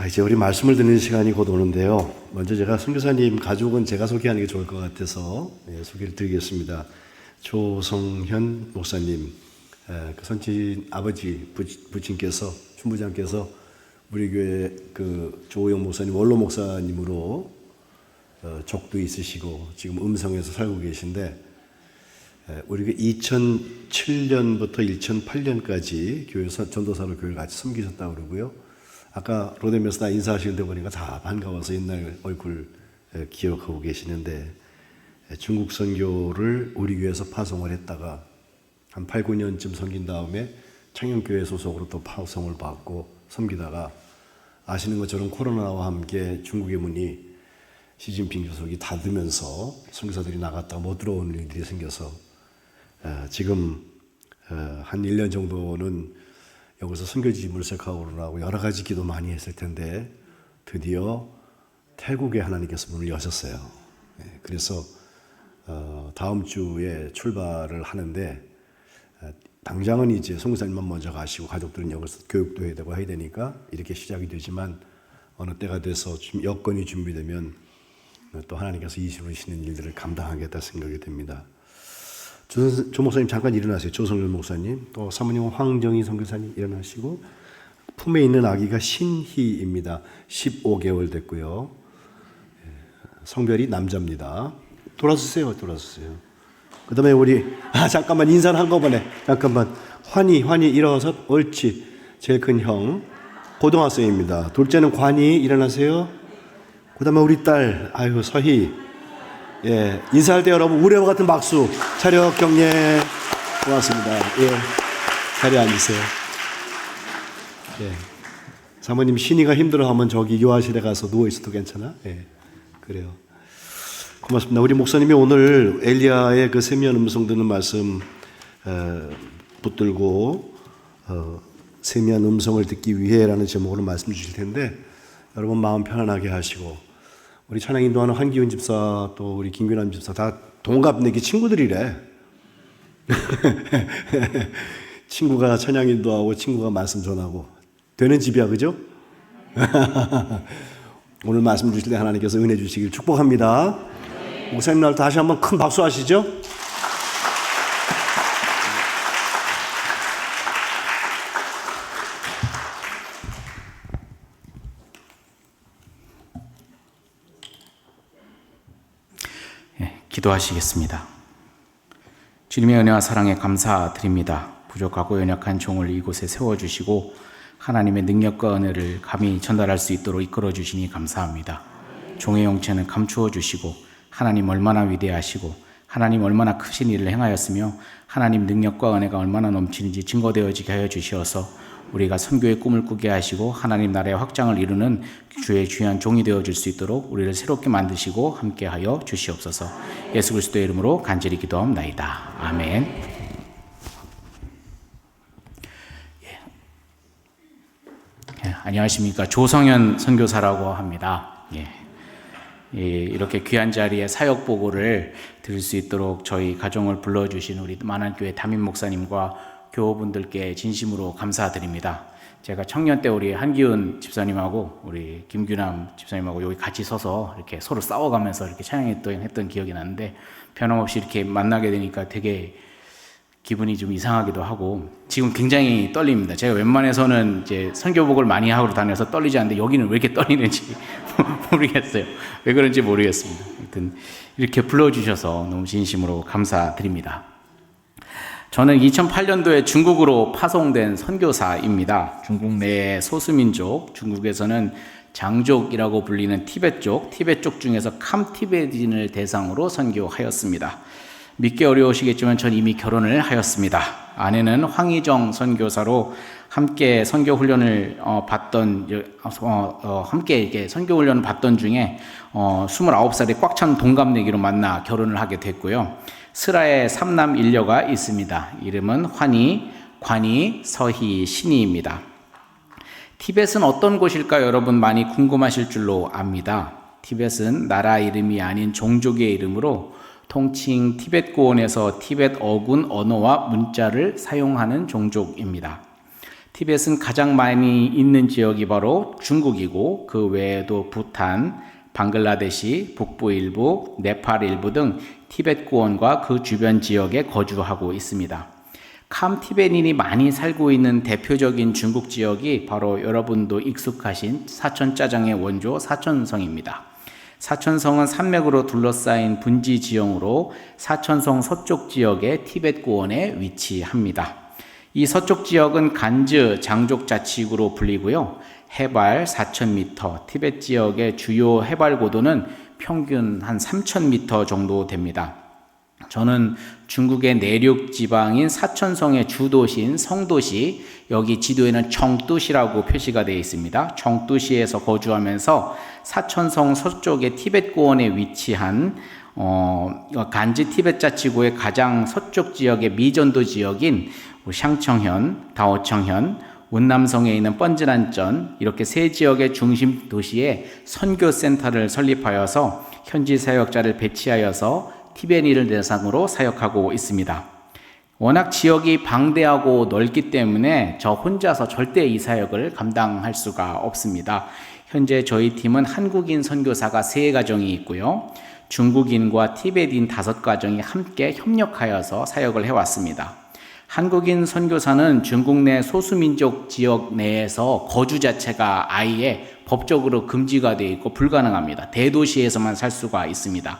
이제 우리 말씀을 듣는 시간이 곧 오는데요. 먼저 제가 선교사님 가족은 제가 소개하는 게 좋을 것 같아서 소개를 드리겠습니다. 조성현 목사님, 그 선친 아버지 부친께서 충부장께서 우리 교회 그 조호영 목사님 원로 목사님으로 족도 있으시고 지금 음성에서 살고 계신데, 우리가 2007년부터 2008년까지 교회에서 전도사로 교회를 같이 섬기셨다고 그러고요. 아까 로데면서 다 인사하시는데 보니까 다 반가워서 옛날 얼굴 기억하고 계시는데, 중국 선교를 우리 교회에서 파송을 했다가 한 8, 9년쯤 섬긴 다음에 청년교회 소속으로 또 파송을 받고 섬기다가, 아시는 것처럼 코로나와 함께 중국의 문이 시진핑 주석이 닫으면서 선교사들이 나갔다가 못 들어오는 일들이 생겨서 지금 한 1년 정도는 여기서 선교지 물색하고 여러 가지 기도 많이 했을 텐데 드디어 태국에 하나님께서 문을 여셨어요. 그래서 다음 주에 출발을 하는데, 당장은 이제 선교사님만 먼저 가시고 가족들은 여기서 교육도 해야 되고 해야 되니까 이렇게 시작이 되지만, 어느 때가 돼서 여건이 준비되면 또 하나님께서 이루시는 일들을 감당하겠다 생각이 됩니다. 조 목사님 잠깐 일어나세요. 조성현 목사님, 또 사모님은 황정희 선교사님 일어나시고, 품에 있는 아기가 신희입니다. 15개월 됐고요. 성별이 남자입니다. 돌아서세요. 그 다음에 우리 잠깐만 인사를 한꺼번에 잠깐만. 환희 일어서. 옳지. 제일 큰 형 고등학생입니다. 둘째는 관희 일어나세요. 그 다음에 우리 딸 서희. 인사할 때 여러분 우레와 같은 박수. 차렷 경례. 고맙습니다. 자리에 앉으세요. 사모님 신이가 힘들어하면 저기 요아실에 가서 누워있어도 괜찮아? 그래요. 고맙습니다. 우리 목사님이 오늘 엘리야의 그 세미한 음성 듣는 말씀 붙들고 세미한 음성을 듣기 위해라는 제목으로 말씀 주실 텐데, 여러분 마음 편안하게 하시고, 우리 찬양 인도하는 한기훈 집사 또 우리 김규남 집사 다 동갑내기 친구들이래. 친구가 찬양 인도하고 친구가 말씀 전하고 되는 집이야, 그죠? 오늘 말씀 주실 때 하나님께서 은혜 주시길 축복합니다. 목사님 날 다시 한번 큰 박수 하시죠. 기도하시겠습니다. 주님의 은혜와 사랑에 감사드립니다. 부족하고 연약한 종을 이곳에 세워주시고 하나님의 능력과 은혜를 감히 전달할 수 있도록 이끌어 주시니 감사합니다. 종의 영체는 감추어 주시고, 하나님 얼마나 위대하시고 하나님 얼마나 크신 일을 행하였으며 하나님 능력과 은혜가 얼마나 넘치는지 증거되어지게 하여 주시어서 우리가 선교의 꿈을 꾸게 하시고 하나님 나라의 확장을 이루는 주의 귀한 종이 되어줄 수 있도록 우리를 새롭게 만드시고 함께하여 주시옵소서. 예수 그리스도의 이름으로 간절히 기도합나이다. 아멘. 안녕하십니까. 조성현 선교사라고 합니다. 이렇게 귀한 자리에 사역 보고를 드릴 수 있도록 저희 가정을 불러주신 우리 만안교회 담임 목사님과 교우분들께 진심으로 감사드립니다. 제가 청년 때 우리 한기훈 집사님하고 우리 김규남 집사님하고 여기 같이 서서 이렇게 서로 싸워가면서 이렇게 찬양했던 기억이 나는데, 변함없이 이렇게 만나게 되니까 되게 기분이 좀 이상하기도 하고 지금 굉장히 떨립니다. 제가 웬만해서는 이제 선교복을 많이 하고 다녀서 떨리지 않는데 여기는 왜 이렇게 떨리는지 모르겠어요. 왜 그런지 모르겠습니다. 하여튼 이렇게 불러주셔서 너무 진심으로 감사드립니다. 저는 2008년도에 중국으로 파송된 선교사입니다. 중국 내 소수민족, 중국에서는 장족이라고 불리는 티베트 쪽 중에서 캄티베tin을 대상으로 선교하였습니다. 믿기 어려우시겠지만 전 이미 결혼을 하였습니다. 아내는 황희정 선교사로 함께 선교 훈련을 함께 이렇게 선교 훈련을 받던 중에 29살에 꽉 찬 동갑내기로 만나 결혼을 하게 됐고요. 스라에 3남 1녀가 있습니다. 이름은 환희, 관희, 서희, 신희입니다. 티벳은 어떤 곳일까요? 여러분 많이 궁금하실 줄로 압니다. 티벳은 나라 이름이 아닌 종족의 이름으로 통칭 티벳 고원에서 티벳 어군 언어와 문자를 사용하는 종족입니다. 티벳은 가장 많이 있는 지역이 바로 중국이고 그 외에도 부탄, 방글라데시, 북부 일부, 네팔 일부 등 티벳 구원과 그 주변 지역에 거주하고 있습니다. 캄 티베린이 많이 살고 있는 대표적인 중국 지역이 바로 여러분도 익숙하신 사천 짜장의 원조 사천성입니다. 사천성은 산맥으로 둘러싸인 분지 지형으로 사천성 서쪽 지역의 티벳 구원에 위치합니다. 이 서쪽 지역은 간즈 장족 자치구로 불리고요. 해발 4,000m, 티벳 지역의 주요 해발 고도는 평균 한 3,000m 정도 됩니다. 저는 중국의 내륙 지방인 사천성의 주도시인 성도시, 여기 지도에는 청두시라고 표시가 되어 있습니다. 청두시에서 거주하면서 사천성 서쪽의 티벳 고원에 위치한 간지 티벳 자치구의 가장 서쪽 지역의 미전도 지역인 샹청현, 다오청현, 운남성에 있는 뻔즈란전 이렇게 세 지역의 중심 도시에 선교센터를 설립하여서 현지 사역자를 배치하여서 티베니를 대상으로 사역하고 있습니다. 워낙 지역이 방대하고 넓기 때문에 저 혼자서 절대 이 사역을 감당할 수가 없습니다. 현재 저희 팀은 한국인 선교사가 3가정이 있고요. 중국인과 티베트인 5가정이 함께 협력하여서 사역을 해왔습니다. 한국인 선교사는 중국 내 소수민족 지역 내에서 거주 자체가 아예 법적으로 금지가 되어 있고 불가능합니다. 대도시에서만 살 수가 있습니다.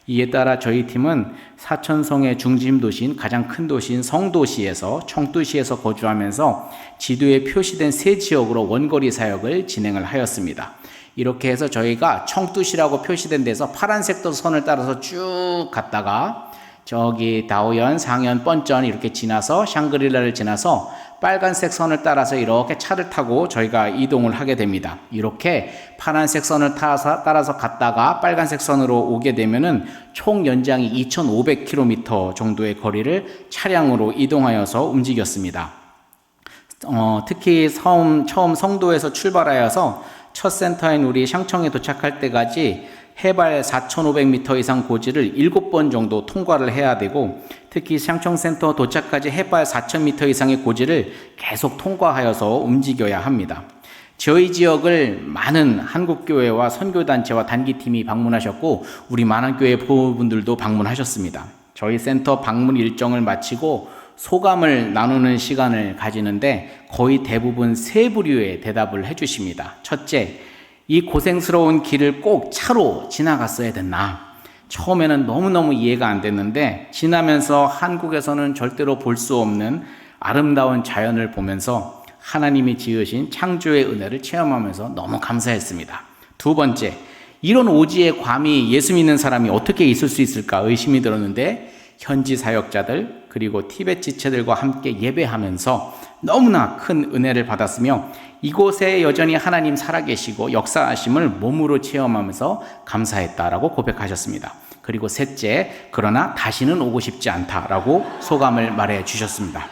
이에 따라 저희 팀은 사천성의 중심 도시인 가장 큰 도시인 성도시에서 청두시에서 거주하면서 지도에 표시된 3지역으로 원거리 사역을 진행을 하였습니다. 이렇게 해서 저희가 청두시라고 표시된 데서 파란색 선을 따라서 쭉 갔다가 저기 다오현, 상현, 뻔전 이렇게 지나서 샹그릴라를 지나서 빨간색 선을 따라서 이렇게 차를 타고 저희가 이동을 하게 됩니다. 이렇게 파란색 선을 따라서 갔다가 빨간색 선으로 오게 되면은 총 연장이 2,500km 정도의 거리를 차량으로 이동하여서 움직였습니다. 특히 처음 성도에서 출발하여서 첫 센터인 우리 샹청에 도착할 때까지 해발 4,500m 이상 고지를 7번 정도 통과를 해야 되고 특히 샹청센터 도착까지 해발 4,000m 이상의 고지를 계속 통과하여서 움직여야 합니다. 저희 지역을 많은 한국교회와 선교단체와 단기팀이 방문하셨고 우리 만안교회 부모분들도 방문하셨습니다. 저희 센터 방문 일정을 마치고 소감을 나누는 시간을 가지는데 거의 대부분 3부류의 대답을 해주십니다. 첫째, 이 고생스러운 길을 꼭 차로 지나갔어야 됐나? 처음에는 너무너무 이해가 안 됐는데 지나면서 한국에서는 절대로 볼 수 없는 아름다운 자연을 보면서 하나님이 지으신 창조의 은혜를 체험하면서 너무 감사했습니다. 두 번째, 이런 오지에 감히 예수 믿는 사람이 어떻게 있을 수 있을까 의심이 들었는데 현지 사역자들 그리고 티벳 지체들과 함께 예배하면서 너무나 큰 은혜를 받았으며 이곳에 여전히 하나님 살아계시고 역사하심을 몸으로 체험하면서 감사했다라고 고백하셨습니다. 그리고 셋째, 그러나 다시는 오고 싶지 않다라고 소감을 말해 주셨습니다.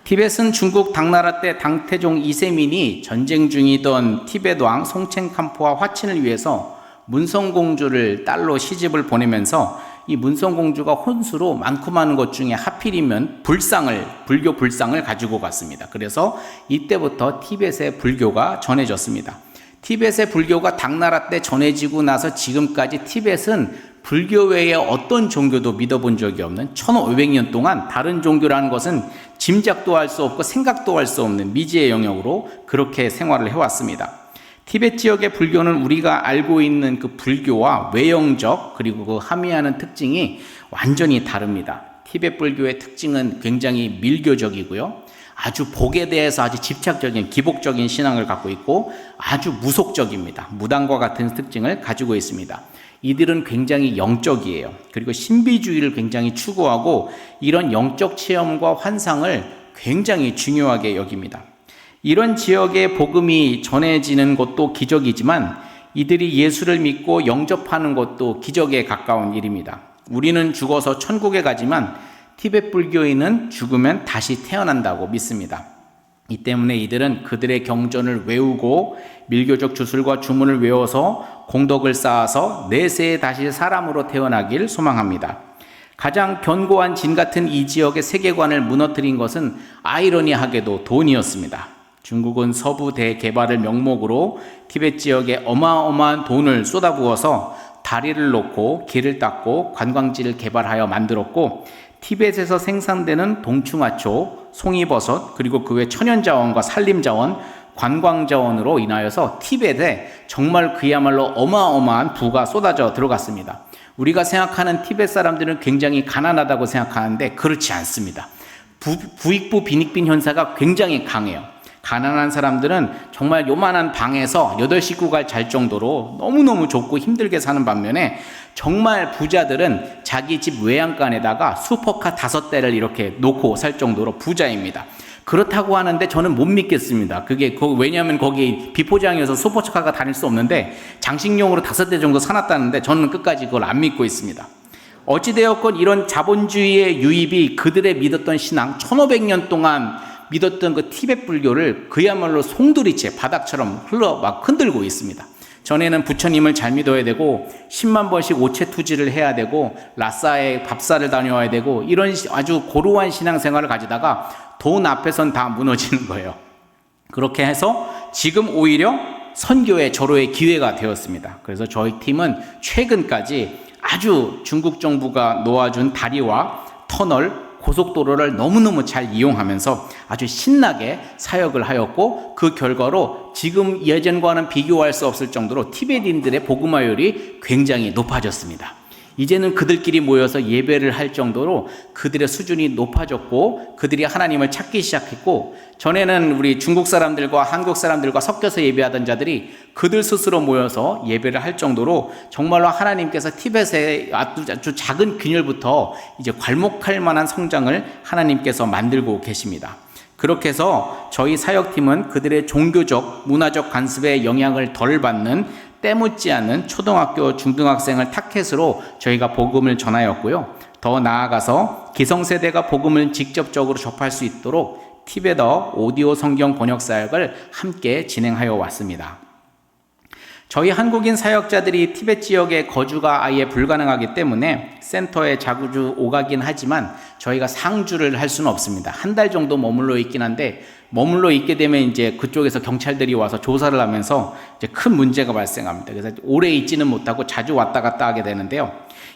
티벳은 중국 당나라 때 당태종 이세민이 전쟁 중이던 티벳 왕 송첸캄프와 화친을 위해서 문성공주를 딸로 시집을 보내면서 이 문성공주가 혼수로 많고 많은 것 중에 하필이면 불교 불상을 가지고 갔습니다. 그래서 이때부터 티벳의 불교가 전해졌습니다. 티벳의 불교가 당나라 때 전해지고 나서 지금까지 티벳은 불교 외에 어떤 종교도 믿어본 적이 없는 1500년 동안 다른 종교라는 것은 짐작도 할 수 없고 생각도 할 수 없는 미지의 영역으로 그렇게 생활을 해왔습니다. 티벳 지역의 불교는 우리가 알고 있는 그 불교와 외형적 그리고 그 함의하는 특징이 완전히 다릅니다. 티벳 불교의 특징은 굉장히 밀교적이고요. 아주 복에 대해서 아주 집착적인 기복적인 신앙을 갖고 있고 아주 무속적입니다. 무당과 같은 특징을 가지고 있습니다. 이들은 굉장히 영적이에요. 그리고 신비주의를 굉장히 추구하고 이런 영적 체험과 환상을 굉장히 중요하게 여깁니다. 이런 지역에 복음이 전해지는 것도 기적이지만 이들이 예수를 믿고 영접하는 것도 기적에 가까운 일입니다. 우리는 죽어서 천국에 가지만 티벳 불교인은 죽으면 다시 태어난다고 믿습니다. 이 때문에 이들은 그들의 경전을 외우고 밀교적 주술과 주문을 외워서 공덕을 쌓아서 내세에 다시 사람으로 태어나길 소망합니다. 가장 견고한 진 같은 이 지역의 세계관을 무너뜨린 것은 아이러니하게도 돈이었습니다. 중국은 서부 대개발을 명목으로 티베트 지역에 어마어마한 돈을 쏟아부어서 다리를 놓고 길을 닦고 관광지를 개발하여 만들었고, 티베트에서 생산되는 동충하초, 송이버섯, 그리고 그 외 천연자원과 산림자원, 관광자원으로 인하여서 티베트에 정말 그야말로 어마어마한 부가 쏟아져 들어갔습니다. 우리가 생각하는 티베트 사람들은 굉장히 가난하다고 생각하는데 그렇지 않습니다. 부익부 빈익빈 현상가 굉장히 강해요. 가난한 사람들은 정말 요만한 방에서 8식구가 잘 정도로 너무너무 좁고 힘들게 사는 반면에, 정말 부자들은 자기 집 외양간에다가 슈퍼카 5대를 이렇게 놓고 살 정도로 부자입니다. 그렇다고 하는데 저는 못 믿겠습니다. 왜냐하면 거기 비포장이어서 슈퍼카가 다닐 수 없는데 장식용으로 5대 정도 사놨다는데 저는 끝까지 그걸 안 믿고 있습니다. 어찌되었건 이런 자본주의의 유입이 그들의 믿었던 신앙, 1500년 동안 믿었던 그 티베트 불교를 그야말로 송두리째 바닥처럼 흔들고 있습니다. 전에는 부처님을 잘 믿어야 되고 10만 번씩 오체 투지를 해야 되고 라싸에 밥사를 다녀와야 되고 이런 아주 고루한 신앙생활을 가지다가 돈 앞에선 다 무너지는 거예요. 그렇게 해서 지금 오히려 선교의 절호의 기회가 되었습니다. 그래서 저희 팀은 최근까지 아주 중국 정부가 놓아준 다리와 터널, 고속도로를 너무너무 잘 이용하면서 아주 신나게 사역을 하였고, 그 결과로 지금 예전과는 비교할 수 없을 정도로 티베트인들의 복음화율이 굉장히 높아졌습니다. 이제는 그들끼리 모여서 예배를 할 정도로 그들의 수준이 높아졌고 그들이 하나님을 찾기 시작했고, 전에는 우리 중국 사람들과 한국 사람들과 섞여서 예배하던 자들이 그들 스스로 모여서 예배를 할 정도로 정말로 하나님께서 티벳의 아주 작은 균열부터 이제 괄목할 만한 성장을 하나님께서 만들고 계십니다. 그렇게 해서 저희 사역팀은 그들의 종교적, 문화적 관습에 영향을 덜 받는 때묻지 않은 초등학교, 중등학생을 타켓으로 저희가 복음을 전하였고요. 더 나아가서 기성세대가 복음을 직접적으로 접할 수 있도록 티베터 오디오 성경 번역 사역을 함께 진행하여 왔습니다. 저희 한국인 사역자들이 티베트 지역에 거주가 아예 불가능하기 때문에 센터에 자주 오가긴 하지만 저희가 상주를 할 수는 없습니다. 한 달 정도 머물러 있긴 한데, 머물러 있게 되면 이제 그쪽에서 경찰들이 와서 조사를 하면서 이제 큰 문제가 발생합니다. 그래서 오래 있지는 못하고 자주 왔다 갔다 하게 되는데요.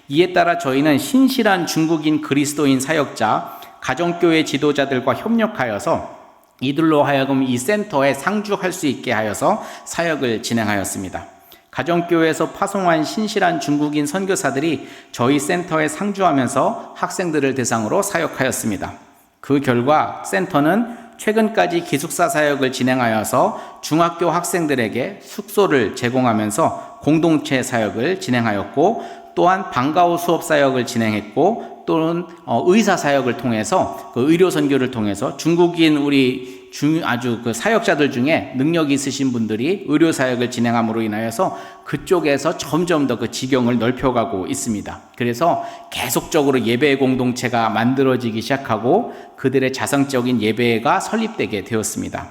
이에 따라 저희는 신실한 중국인 그리스도인 사역자, 가정교회 지도자들과 협력하여서 이들로 하여금 이 센터에 상주할 수 있게 하여서 사역을 진행하였습니다. 가정교회에서 파송한 신실한 중국인 선교사들이 저희 센터에 상주하면서 학생들을 대상으로 사역하였습니다. 그 결과 센터는 최근까지 기숙사 사역을 진행하여서 중학교 학생들에게 숙소를 제공하면서 공동체 사역을 진행하였고, 또한 방과후 수업 사역을 진행했고, 또는 의사 사역을 통해서 그 의료 선교를 통해서 중국인 우리 아주 그 사역자들 중에 능력 있으신 분들이 의료 사역을 진행함으로 인하여서 그쪽에서 점점 더 그 지경을 넓혀가고 있습니다. 그래서 계속적으로 예배 공동체가 만들어지기 시작하고 그들의 자성적인 예배가 설립되게 되었습니다.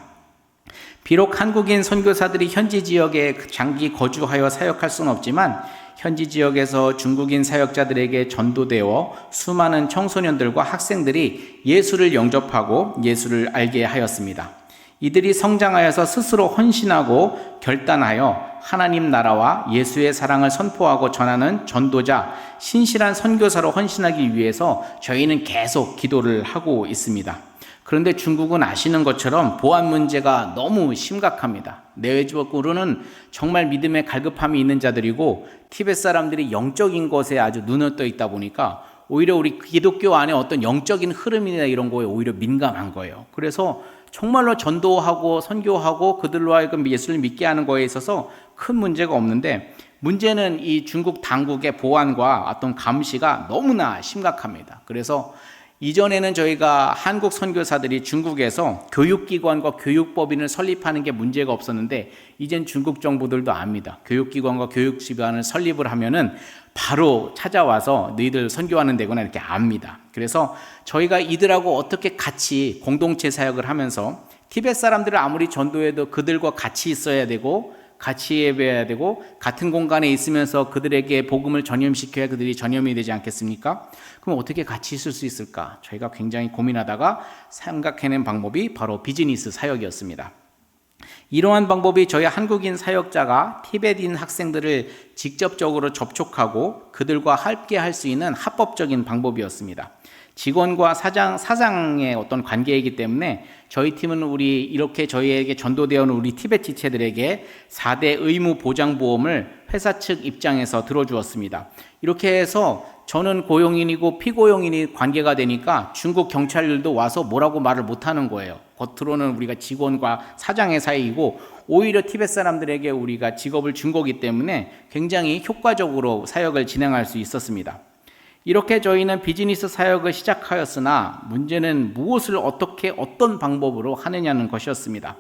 비록 한국인 선교사들이 현지 지역에 장기 거주하여 사역할 수는 없지만 현지 지역에서 중국인 사역자들에게 전도되어 수많은 청소년들과 학생들이 예수를 영접하고 예수를 알게 하였습니다. 이들이 성장하여서 스스로 헌신하고 결단하여 하나님 나라와 예수의 사랑을 선포하고 전하는 전도자, 신실한 선교사로 헌신하기 위해서 저희는 계속 기도를 하고 있습니다. 그런데 중국은 아시는 것처럼 보안 문제가 너무 심각합니다. 내외적으로는 정말 믿음에 갈급함이 있는 자들이고 티베트 사람들이 영적인 것에 아주 눈을 떠 있다 보니까 오히려 우리 기독교 안에 어떤 영적인 흐름이나 이런 거에 오히려 민감한 거예요. 그래서 정말로 전도하고 선교하고 그들로 하여금 예수를 믿게 하는 거에 있어서 큰 문제가 없는데, 문제는 이 중국 당국의 보안과 어떤 감시가 너무나 심각합니다. 그래서 이전에는 저희가 한국 선교사들이 중국에서 교육기관과 교육법인을 설립하는 게 문제가 없었는데, 이젠 중국 정부들도 압니다. 교육기관과 교육기관을 설립을 하면은 바로 찾아와서 너희들 선교하는 데구나 이렇게 압니다. 그래서 저희가 이들하고 어떻게 같이 공동체 사역을 하면서 티베트 사람들을 아무리 전도해도 그들과 같이 있어야 되고 같이 예배해야 되고 같은 공간에 있으면서 그들에게 복음을 전염시켜야 그들이 전염이 되지 않겠습니까? 그럼 어떻게 같이 있을 수 있을까? 저희가 굉장히 고민하다가 생각해낸 방법이 바로 비즈니스 사역이었습니다. 이러한 방법이 저희 한국인 사역자가 티베트인 학생들을 직접적으로 접촉하고 그들과 함께 할 수 있는 합법적인 방법이었습니다. 직원과 사장의 어떤 관계이기 때문에 저희 팀은 이렇게 저희에게 전도되어 오는 우리 티베트 지체들에게 4대 의무 보장보험을 회사 측 입장에서 들어주었습니다. 이렇게 해서 저는 고용인이고 피고용인이 관계가 되니까 중국 경찰들도 와서 뭐라고 말을 못하는 거예요. 겉으로는 우리가 직원과 사장의 사이이고 오히려 티베트 사람들에게 우리가 직업을 준 거기 때문에 굉장히 효과적으로 사역을 진행할 수 있었습니다. 이렇게 저희는 비즈니스 사역을 시작하였으나 문제는 무엇을 어떤 방법으로 하느냐는 것이었습니다.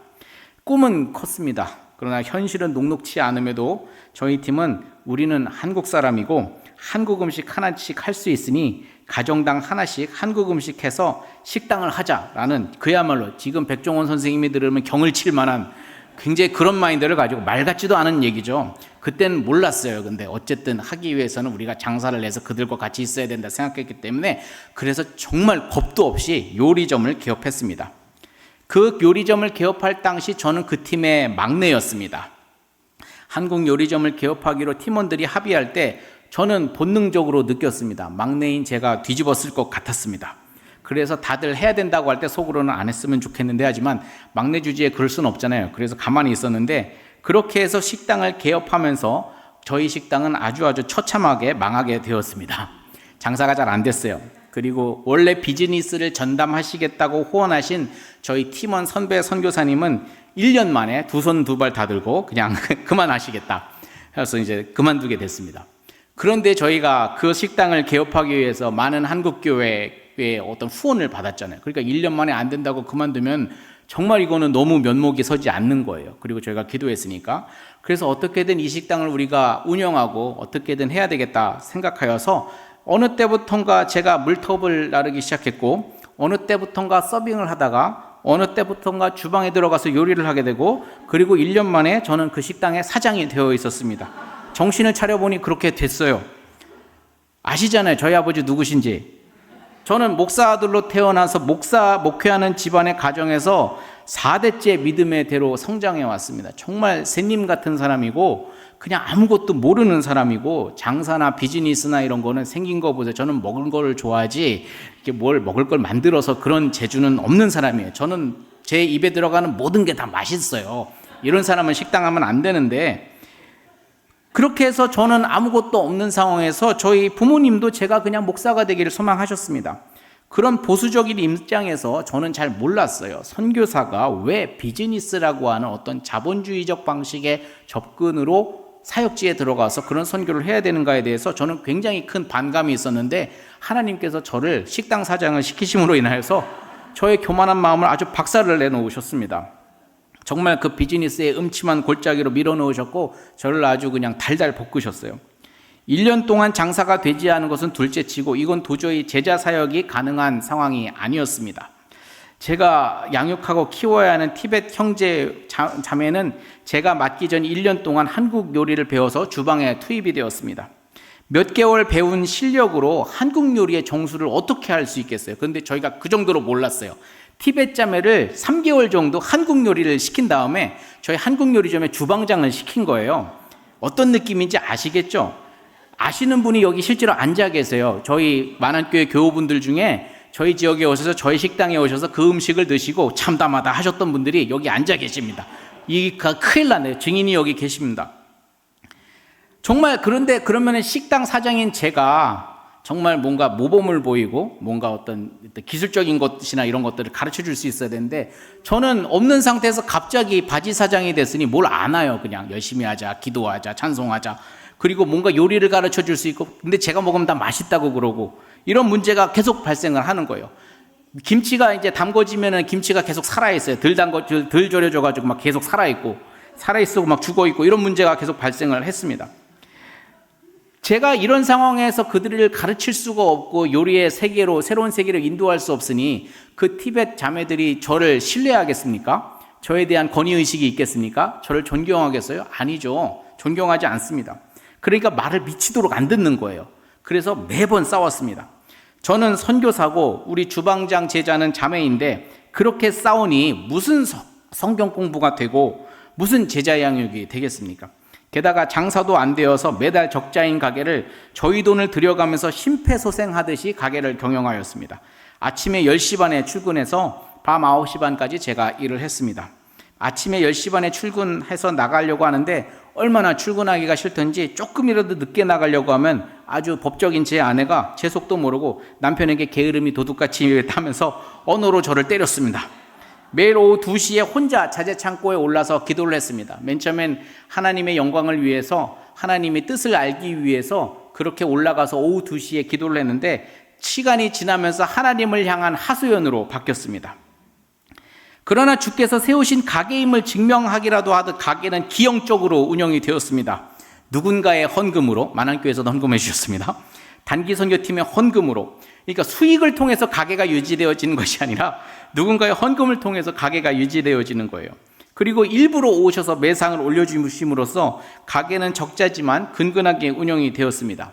꿈은 컸습니다. 그러나 현실은 녹록치 않음에도 저희 팀은 우리는 한국 사람이고 한국 음식 하나씩 할 수 있으니 가정당 하나씩 한국 음식 해서 식당을 하자라는 그야말로 지금 백종원 선생님이 들으면 경을 칠 만한 굉장히 그런 마인드를 가지고 말 같지도 않은 얘기죠. 그때는 몰랐어요. 근데 어쨌든 하기 위해서는 우리가 장사를 내서 그들과 같이 있어야 된다 생각했기 때문에 그래서 정말 겁도 없이 요리점을 개업했습니다. 그 요리점을 개업할 당시 저는 그 팀의 막내였습니다. 한국 요리점을 개업하기로 팀원들이 합의할 때 저는 본능적으로 느꼈습니다. 막내인 제가 뒤집었을 것 같았습니다. 그래서 다들 해야 된다고 할 때 속으로는 안 했으면 좋겠는데 하지만 막내 주제에 그럴 수는 없잖아요. 그래서 가만히 있었는데 그렇게 해서 식당을 개업하면서 저희 식당은 아주 처참하게 망하게 되었습니다. 장사가 잘 안 됐어요. 그리고 원래 비즈니스를 전담하시겠다고 후원하신 저희 팀원 선배 선교사님은 1년 만에 두 손 두 발 다 들고 그냥 그만하시겠다 해서 이제 그만두게 됐습니다. 그런데 저희가 그 식당을 개업하기 위해서 많은 한국교회의 어떤 후원을 받았잖아요. 그러니까 1년 만에 안 된다고 그만두면 정말 이거는 너무 면목이 서지 않는 거예요. 그리고 저희가 기도했으니까. 그래서 어떻게든 이 식당을 우리가 운영하고 어떻게든 해야 되겠다 생각하여서 어느 때부턴가 제가 물톱을 나르기 시작했고 어느 때부턴가 서빙을 하다가 어느 때부턴가 주방에 들어가서 요리를 하게 되고 그리고 1년 만에 저는 그 식당의 사장이 되어 있었습니다. 정신을 차려보니 그렇게 됐어요. 아시잖아요. 저희 아버지 누구신지. 저는 목사 아들로 태어나서 목회하는 집안의 가정에서 4대째 믿음의 대로 성장해 왔습니다. 정말 새님 같은 사람이고 그냥 아무것도 모르는 사람이고 장사나 비즈니스나 이런 거는 생긴 거 보세요. 저는 먹을 걸 좋아하지 이렇게 뭘 먹을 걸 만들어서 그런 재주는 없는 사람이에요. 저는 제 입에 들어가는 모든 게 다 맛있어요. 이런 사람은 식당 하면 안 되는데 그렇게 해서 저는 아무것도 없는 상황에서 저희 부모님도 제가 그냥 목사가 되기를 소망하셨습니다. 그런 보수적인 입장에서 저는 잘 몰랐어요. 선교사가 왜 비즈니스라고 하는 어떤 자본주의적 방식의 접근으로 사역지에 들어가서 그런 선교를 해야 되는가에 대해서 저는 굉장히 큰 반감이 있었는데 하나님께서 저를 식당 사장을 시키심으로 인하여서 저의 교만한 마음을 아주 박살을 내놓으셨습니다. 정말 그 비즈니스의 음침한 골짜기로 밀어넣으셨고 저를 아주 그냥 달달 볶으셨어요. 1년 동안 장사가 되지 않은 것은 둘째치고 이건 도저히 제자 사역이 가능한 상황이 아니었습니다. 제가 양육하고 키워야 하는 티베트 형제 자매는 제가 맡기 전 1년 동안 한국 요리를 배워서 주방에 투입이 되었습니다. 몇 개월 배운 실력으로 한국 요리의 정수를 어떻게 할 수 있겠어요? 그런데 저희가 그 정도로 몰랐어요. 티베트 자매를 3개월 정도 한국 요리를 시킨 다음에 저희 한국 요리점에 주방장을 시킨 거예요. 어떤 느낌인지 아시겠죠? 아시는 분이 여기 실제로 앉아 계세요. 저희 만안교회 교우분들 중에 저희 지역에 오셔서 저희 식당에 오셔서 그 음식을 드시고 참담하다 하셨던 분들이 여기 앉아 계십니다. 큰일 나네요. 증인이 여기 계십니다. 정말 그런데 그러면 식당 사장인 제가 정말 뭔가 모범을 보이고 뭔가 어떤 기술적인 것이나 이런 것들을 가르쳐 줄 수 있어야 되는데 저는 없는 상태에서 갑자기 바지 사장이 됐으니 뭘 아나요. 그냥 열심히 하자, 기도하자, 찬송하자. 그리고 뭔가 요리를 가르쳐 줄 수 있고 근데 제가 먹으면 다 맛있다고 그러고 이런 문제가 계속 발생을 하는 거예요. 김치가 이제 담궈지면은 김치가 계속 살아있어요. 덜 절여져가지고 막 계속 살아있고 막 죽어있고 이런 문제가 계속 발생을 했습니다. 제가 이런 상황에서 그들을 가르칠 수가 없고 요리의 세계로 새로운 세계로 인도할 수 없으니 그 티베트 자매들이 저를 신뢰하겠습니까? 저에 대한 권위의식이 있겠습니까? 저를 존경하겠어요? 아니죠. 존경하지 않습니다. 그러니까 말을 미치도록 안 듣는 거예요. 그래서 매번 싸웠습니다. 저는 선교사고 우리 주방장 제자는 자매인데 그렇게 싸우니 무슨 성경 공부가 되고 무슨 제자 양육이 되겠습니까? 게다가 장사도 안 되어서 매달 적자인 가게를 저희 돈을 들여가면서 심폐소생하듯이 가게를 경영하였습니다. 아침에 10시 반에 출근해서 밤 9시 반까지 제가 일을 했습니다. 아침에 10시 반에 출근해서 나가려고 하는데 얼마나 출근하기가 싫던지 조금이라도 늦게 나가려고 하면 아주 법적인 제 아내가 제 속도 모르고 남편에게 게으름이 도둑같이 타면서 언어로 저를 때렸습니다. 매일 오후 2시에 혼자 자재창고에 올라서 기도를 했습니다. 맨 처음엔 하나님의 영광을 위해서, 하나님의 뜻을 알기 위해서 그렇게 올라가서 오후 2시에 기도를 했는데 시간이 지나면서 하나님을 향한 하소연으로 바뀌었습니다. 그러나 주께서 세우신 가게임을 증명하기라도 하듯 가게는 기형적으로 운영이 되었습니다. 누군가의 헌금으로, 만안교회에서도 헌금해 주셨습니다. 단기 선교팀의 헌금으로, 그러니까 수익을 통해서 가게가 유지되어지는 것이 아니라 누군가의 헌금을 통해서 가게가 유지되어지는 거예요. 그리고 일부러 오셔서 매상을 올려주심으로써 가게는 적자지만 근근하게 운영이 되었습니다.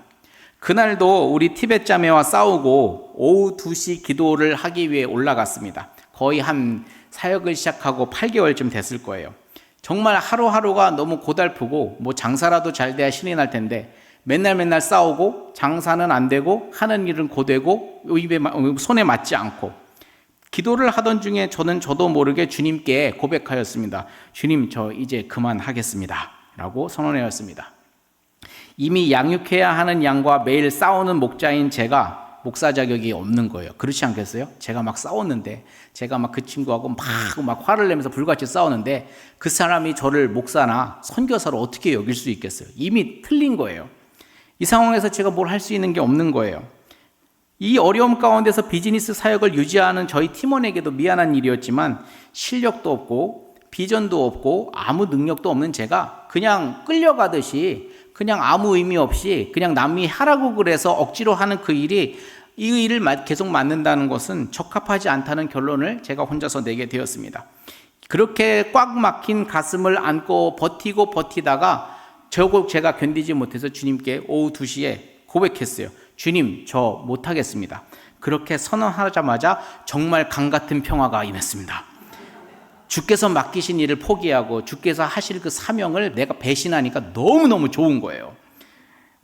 그날도 우리 티벳 자매와 싸우고 오후 2시 기도를 하기 위해 올라갔습니다. 거의 한 사역을 시작하고 8개월쯤 됐을 거예요. 정말 하루하루가 너무 고달프고 뭐 장사라도 잘 돼야 신이 날 텐데 맨날 싸우고 장사는 안 되고 하는 일은 고되고 손에 맞지 않고 기도를 하던 중에 저는 저도 모르게 주님께 고백하였습니다. 주님, 저 이제 그만하겠습니다 라고 선언하였습니다. 이미 양육해야 하는 양과 매일 싸우는 목자인 제가 목사 자격이 없는 거예요. 그렇지 않겠어요? 제가 막 싸웠는데, 제가 막 그 친구하고 막 화를 내면서 불같이 싸우는데 그 사람이 저를 목사나 선교사로 어떻게 여길 수 있겠어요? 이미 틀린 거예요. 이 상황에서 제가 뭘 할 수 있는 게 없는 거예요. 이 어려움 가운데서 비즈니스 사역을 유지하는 저희 팀원에게도 미안한 일이었지만 실력도 없고 비전도 없고 아무 능력도 없는 제가 그냥 끌려가듯이 그냥 아무 의미 없이 그냥 남이 하라고 그래서 억지로 하는 그 일이 이 일을 계속 맡는다는 것은 적합하지 않다는 결론을 제가 혼자서 내게 되었습니다. 그렇게 꽉 막힌 가슴을 안고 버티다가 결국 제가 견디지 못해서 주님께 오후 2시에 고백했어요. 주님, 저 못하겠습니다. 그렇게 선언하자마자 정말 강같은 평화가 임했습니다. 주께서 맡기신 일을 포기하고 주께서 하실 그 사명을 내가 배신하니까 너무너무 좋은 거예요.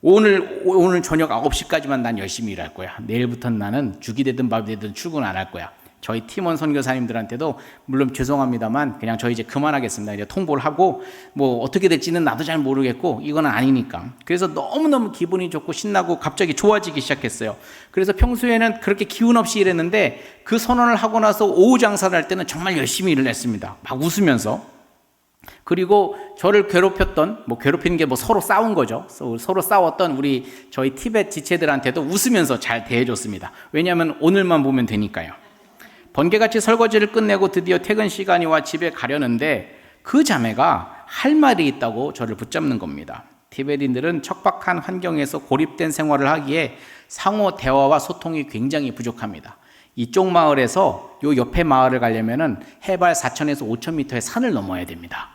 오늘 저녁 9시까지만 난 열심히 일할 거야. 내일부터는 나는 죽이 되든 밥이 되든 출근 안 할 거야. 저희 팀원 선교사님들한테도 물론 죄송합니다만 그냥 저 이제 그만하겠습니다. 이제 통보를 하고 뭐 어떻게 될지는 나도 잘 모르겠고 이거는 아니니까. 그래서 너무너무 기분이 좋고 신나고 갑자기 좋아지기 시작했어요. 그래서 평소에는 그렇게 기운 없이 일했는데 그 선언을 하고 나서 오후 장사를 할 때는 정말 열심히 일을 했습니다. 막 웃으면서. 그리고 저를 괴롭혔던, 괴롭히는 게 서로 싸운 거죠. 서로 싸웠던 저희 티벳 지체들한테도 웃으면서 잘 대해줬습니다. 왜냐하면 오늘만 보면 되니까요. 번개같이 설거지를 끝내고 드디어 퇴근 시간이 와 집에 가려는데 그 자매가 할 말이 있다고 저를 붙잡는 겁니다. 티베트인들은 척박한 환경에서 고립된 생활을 하기에 상호 대화와 소통이 굉장히 부족합니다. 이쪽 마을에서 요 옆에 마을을 가려면은 해발 4,000에서 5,000m의 산을 넘어야 됩니다.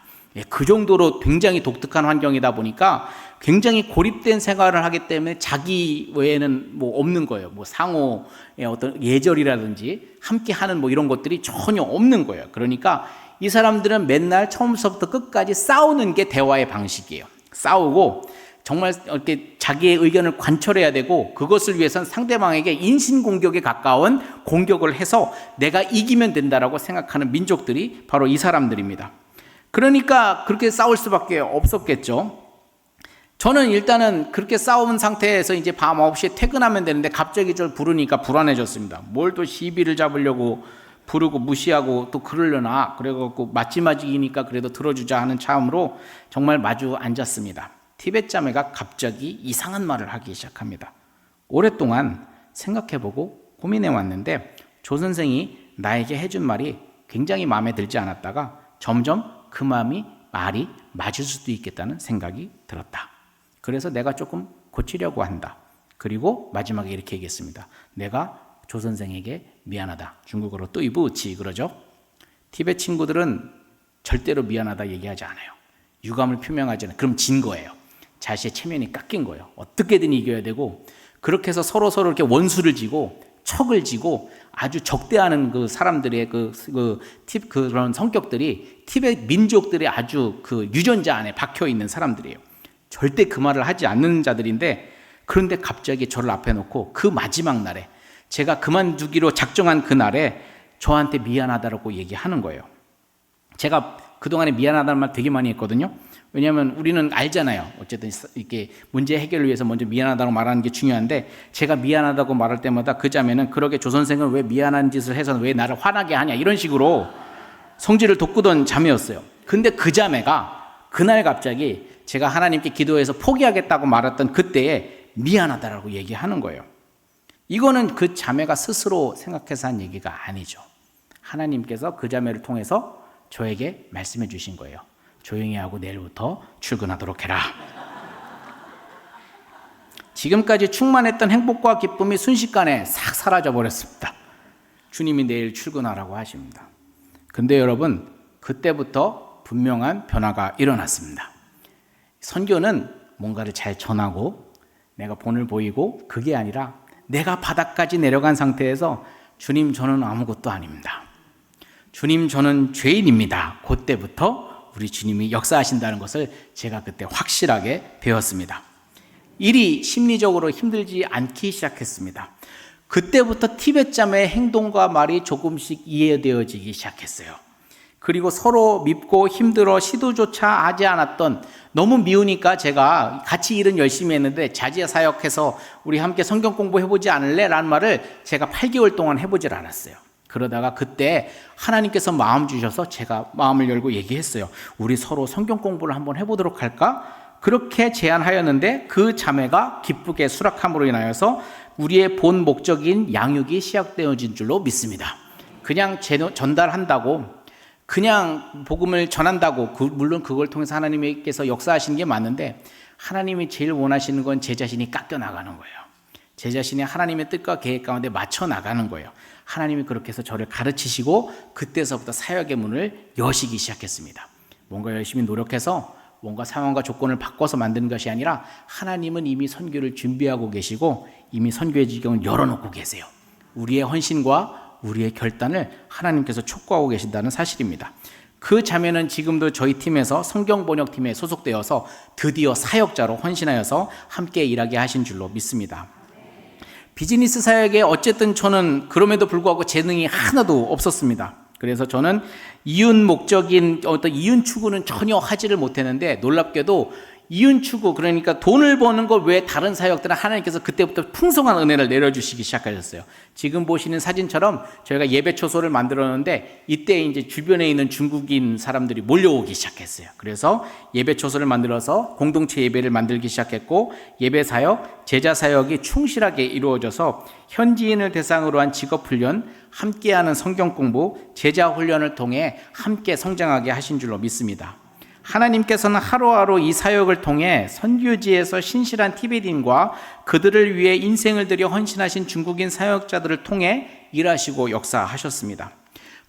그 정도로 굉장히 독특한 환경이다 보니까 굉장히 고립된 생활을 하기 때문에 자기 외에는 없는 거예요. 상호의 어떤 예절이라든지 함께 하는 이런 것들이 전혀 없는 거예요. 그러니까 이 사람들은 맨날 처음부터 끝까지 싸우는 게 대화의 방식이에요. 싸우고 정말 이렇게 자기의 의견을 관철해야 되고 그것을 위해서는 상대방에게 인신공격에 가까운 공격을 해서 내가 이기면 된다라고 생각하는 민족들이 바로 이 사람들입니다. 그러니까 그렇게 싸울 수밖에 없었겠죠. 저는 일단은 그렇게 싸운 상태에서 이제 밤 9시에 퇴근하면 되는데 갑자기 저를 부르니까 불안해졌습니다. 뭘 또 시비를 잡으려고 부르고 무시하고 또 그러려나 그래갖고 마지막이니까 그래도 들어주자 하는 차원으로 정말 마주 앉았습니다. 티벳 자매가 갑자기 이상한 말을 하기 시작합니다. 오랫동안 생각해보고 고민해왔는데 조 선생이 나에게 해준 말이 굉장히 마음에 들지 않았다가 점점 그 말이 맞을 수도 있겠다는 생각이 들었다. 그래서 내가 조금 고치려고 한다. 그리고 마지막에 이렇게 얘기했습니다. 내가 조 선생에게 미안하다. 중국어로 뚜이부치 그러죠. 티벳 친구들은 절대로 미안하다 얘기하지 않아요. 유감을 표명하지 않아요. 그럼 진 거예요. 자신의 체면이 깎인 거예요. 어떻게든 이겨야 되고, 그렇게 해서 서로 이렇게 원수를 지고 척을 지고 아주 적대하는 그 사람들의 그런 성격들이 티베트 민족들의 아주 그 유전자 안에 박혀 있는 사람들이에요. 절대 그 말을 하지 않는 자들인데, 그런데 갑자기 저를 앞에 놓고 그 마지막 날에, 제가 그만두기로 작정한 그 날에 저한테 미안하다라고 얘기하는 거예요. 제가 그동안에 미안하다는 말 되게 많이 했거든요. 왜냐하면 우리는 알잖아요. 어쨌든 이렇게 문제 해결을 위해서 먼저 미안하다고 말하는 게 중요한데, 제가 미안하다고 말할 때마다 그 자매는 그러게 조 선생은 왜 미안한 짓을 해서 왜 나를 화나게 하냐, 이런 식으로 성질을 돋구던 자매였어요. 근데 그 자매가 그날 갑자기 제가 하나님께 기도해서 포기하겠다고 말했던 그때에 미안하다라고 얘기하는 거예요. 이거는 그 자매가 스스로 생각해서 한 얘기가 아니죠. 하나님께서 그 자매를 통해서 저에게 말씀해 주신 거예요. 조용히 하고 내일부터 출근하도록 해라. 지금까지 충만했던 행복과 기쁨이 순식간에 싹 사라져 버렸습니다. 주님이 내일 출근하라고 하십니다. 근데 여러분, 그때부터 분명한 변화가 일어났습니다. 선교는 뭔가를 잘 전하고 내가 본을 보이고, 그게 아니라 내가 바닥까지 내려간 상태에서 주님, 저는 아무것도 아닙니다. 주님, 저는 죄인입니다. 그때부터 우리 주님이 역사하신다는 것을 제가 그때 확실하게 배웠습니다. 일이 심리적으로 힘들지 않기 시작했습니다. 그때부터 티벳 자매의 행동과 말이 조금씩 이해되어지기 시작했어요. 그리고 서로 밉고 힘들어 시도조차 하지 않았던, 너무 미우니까 제가 같이 일은 열심히 했는데 자제 사역해서 우리 함께 성경 공부해보지 않을래? 라는 말을 제가 8개월 동안 해보질 않았어요. 그러다가 그때 하나님께서 마음 주셔서 제가 마음을 열고 얘기했어요. 우리 서로 성경 공부를 한번 해보도록 할까? 그렇게 제안하였는데 그 자매가 기쁘게 수락함으로 인하여서 우리의 본 목적인 양육이 시작되어진 줄로 믿습니다. 그냥 전달한다고, 그냥 복음을 전한다고, 물론 그걸 통해서 하나님께서 역사하시는 게 맞는데, 하나님이 제일 원하시는 건 제 자신이 깎여 나가는 거예요. 제 자신이 하나님의 뜻과 계획 가운데 맞춰 나가는 거예요. 하나님이 그렇게 해서 저를 가르치시고 그때서부터 사역의 문을 여시기 시작했습니다. 뭔가 열심히 노력해서 뭔가 상황과 조건을 바꿔서 만드는 것이 아니라, 하나님은 이미 선교를 준비하고 계시고 이미 선교의 지경을 열어놓고 계세요. 우리의 헌신과 우리의 결단을 하나님께서 촉구하고 계신다는 사실입니다. 그 자매는 지금도 저희 팀에서 성경번역팀에 소속되어서 드디어 사역자로 헌신하여서 함께 일하게 하신 줄로 믿습니다. 비즈니스 사역에 어쨌든 저는 그럼에도 불구하고 재능이 하나도 없었습니다. 그래서 저는 이윤 목적인 어떤 이윤 추구는 전혀 하지를 못했는데, 놀랍게도 이윤 추구, 그러니까 돈을 버는 걸 왜 다른 사역들은 하나님께서 그때부터 풍성한 은혜를 내려주시기 시작하셨어요. 지금 보시는 사진처럼 저희가 예배 초소를 만들었는데, 이때 이제 주변에 있는 중국인 사람들이 몰려오기 시작했어요. 그래서 예배 초소를 만들어서 공동체 예배를 만들기 시작했고, 예배 사역, 제자 사역이 충실하게 이루어져서 현지인을 대상으로 한 직업 훈련, 함께하는 성경 공부, 제자 훈련을 통해 함께 성장하게 하신 줄로 믿습니다. 하나님께서는 하루하루 이 사역을 통해 선교지에서 신실한 티베트인과 그들을 위해 인생을 들여 헌신하신 중국인 사역자들을 통해 일하시고 역사하셨습니다.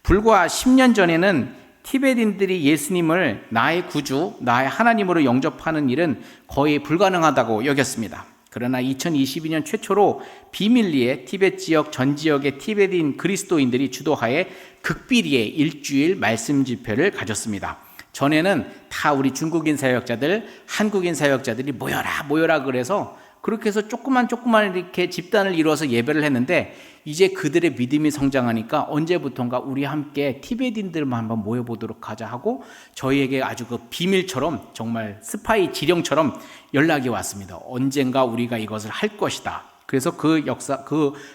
불과 10년 전에는 티베트인들이 예수님을 나의 구주, 나의 하나님으로 영접하는 일은 거의 불가능하다고 여겼습니다. 그러나 2022년 최초로 비밀리에 티베트 지역 전 지역의 티베트인 그리스도인들이 주도하에 극비리의 일주일 말씀 집회를 가졌습니다. 전에는 다 우리 중국인 사역자들, 한국인 사역자들이 모여라 그래서 그렇게 해서 조그만 이렇게 집단을 이루어서 예배를 했는데, 이제 그들의 믿음이 성장하니까 언제부턴가 우리 함께 티베트인들만 한번 모여보도록 하자 하고, 저희에게 아주 그 비밀처럼, 정말 스파이 지령처럼 연락이 왔습니다. 언젠가 우리가 이것을 할 것이다. 그래서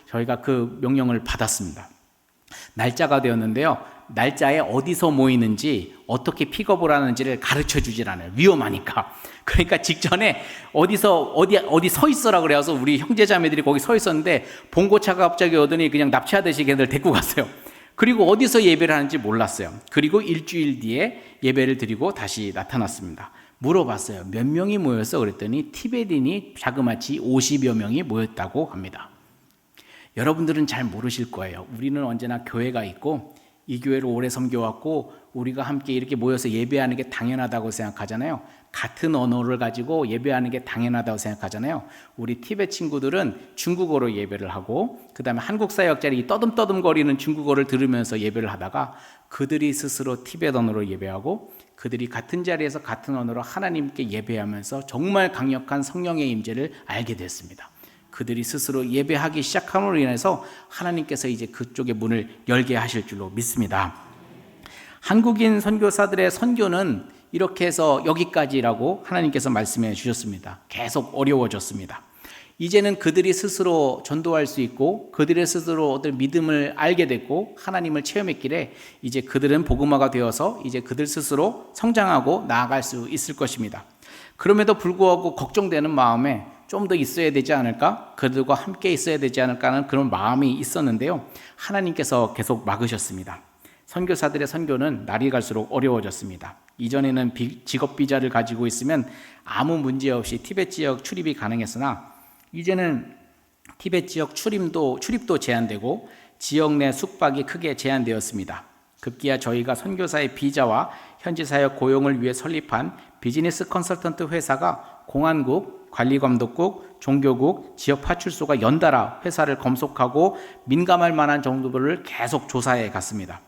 저희가 그 명령을 받았습니다. 날짜가 되었는데요. 날짜에 어디서 모이는지, 어떻게 픽업을 하는지를 가르쳐 주질 않아요. 위험하니까. 그러니까 직전에 어디 서 있어라 그래서 우리 형제자매들이 거기 서 있었는데, 봉고차가 갑자기 오더니 그냥 납치하듯이 걔들 데리고 갔어요. 그리고 어디서 예배를 하는지 몰랐어요. 그리고 일주일 뒤에 예배를 드리고 다시 나타났습니다. 물어봤어요. 몇 명이 모였어? 그랬더니 티베트인이 자그마치 50여 명이 모였다고 합니다. 여러분들은 잘 모르실 거예요. 우리는 언제나 교회가 있고, 이 교회를 오래 섬겨왔고, 우리가 함께 이렇게 모여서 예배하는 게 당연하다고 생각하잖아요. 같은 언어를 가지고 예배하는 게 당연하다고 생각하잖아요. 우리 티베트 친구들은 중국어로 예배를 하고 그 다음에 한국 사역자들이 떠듬떠듬거리는 중국어를 들으면서 예배를 하다가 그들이 스스로 티베트 언어로 예배하고 그들이 같은 자리에서 같은 언어로 하나님께 예배하면서 정말 강력한 성령의 임재를 알게 됐습니다. 그들이 스스로 예배하기 시작함으로 인해서 하나님께서 이제 그쪽의 문을 열게 하실 줄로 믿습니다. 한국인 선교사들의 선교는 이렇게 해서 여기까지라고 하나님께서 말씀해 주셨습니다. 계속 어려워졌습니다. 이제는 그들이 스스로 전도할 수 있고 그들의 스스로 어떤 믿음을 알게 됐고 하나님을 체험했기에 이제 그들은 복음화가 되어서 이제 그들 스스로 성장하고 나아갈 수 있을 것입니다. 그럼에도 불구하고 걱정되는 마음에 좀 더 있어야 되지 않을까? 그들과 함께 있어야 되지 않을까 하는 그런 마음이 있었는데요. 하나님께서 계속 막으셨습니다. 선교사들의 선교는 날이 갈수록 어려워졌습니다. 이전에는 직업 비자를 가지고 있으면 아무 문제 없이 티베트 지역 출입이 가능했으나 이제는 티베트 지역 출입도 제한되고 지역 내 숙박이 크게 제한되었습니다. 급기야 저희가 선교사의 비자와 현지 사역 고용을 위해 설립한 비즈니스 컨설턴트 회사가 공안국, 관리감독국, 종교국, 지역 파출소가 연달아 회사를 검속하고 민감할 만한 정도를 계속 조사해 갔습니다.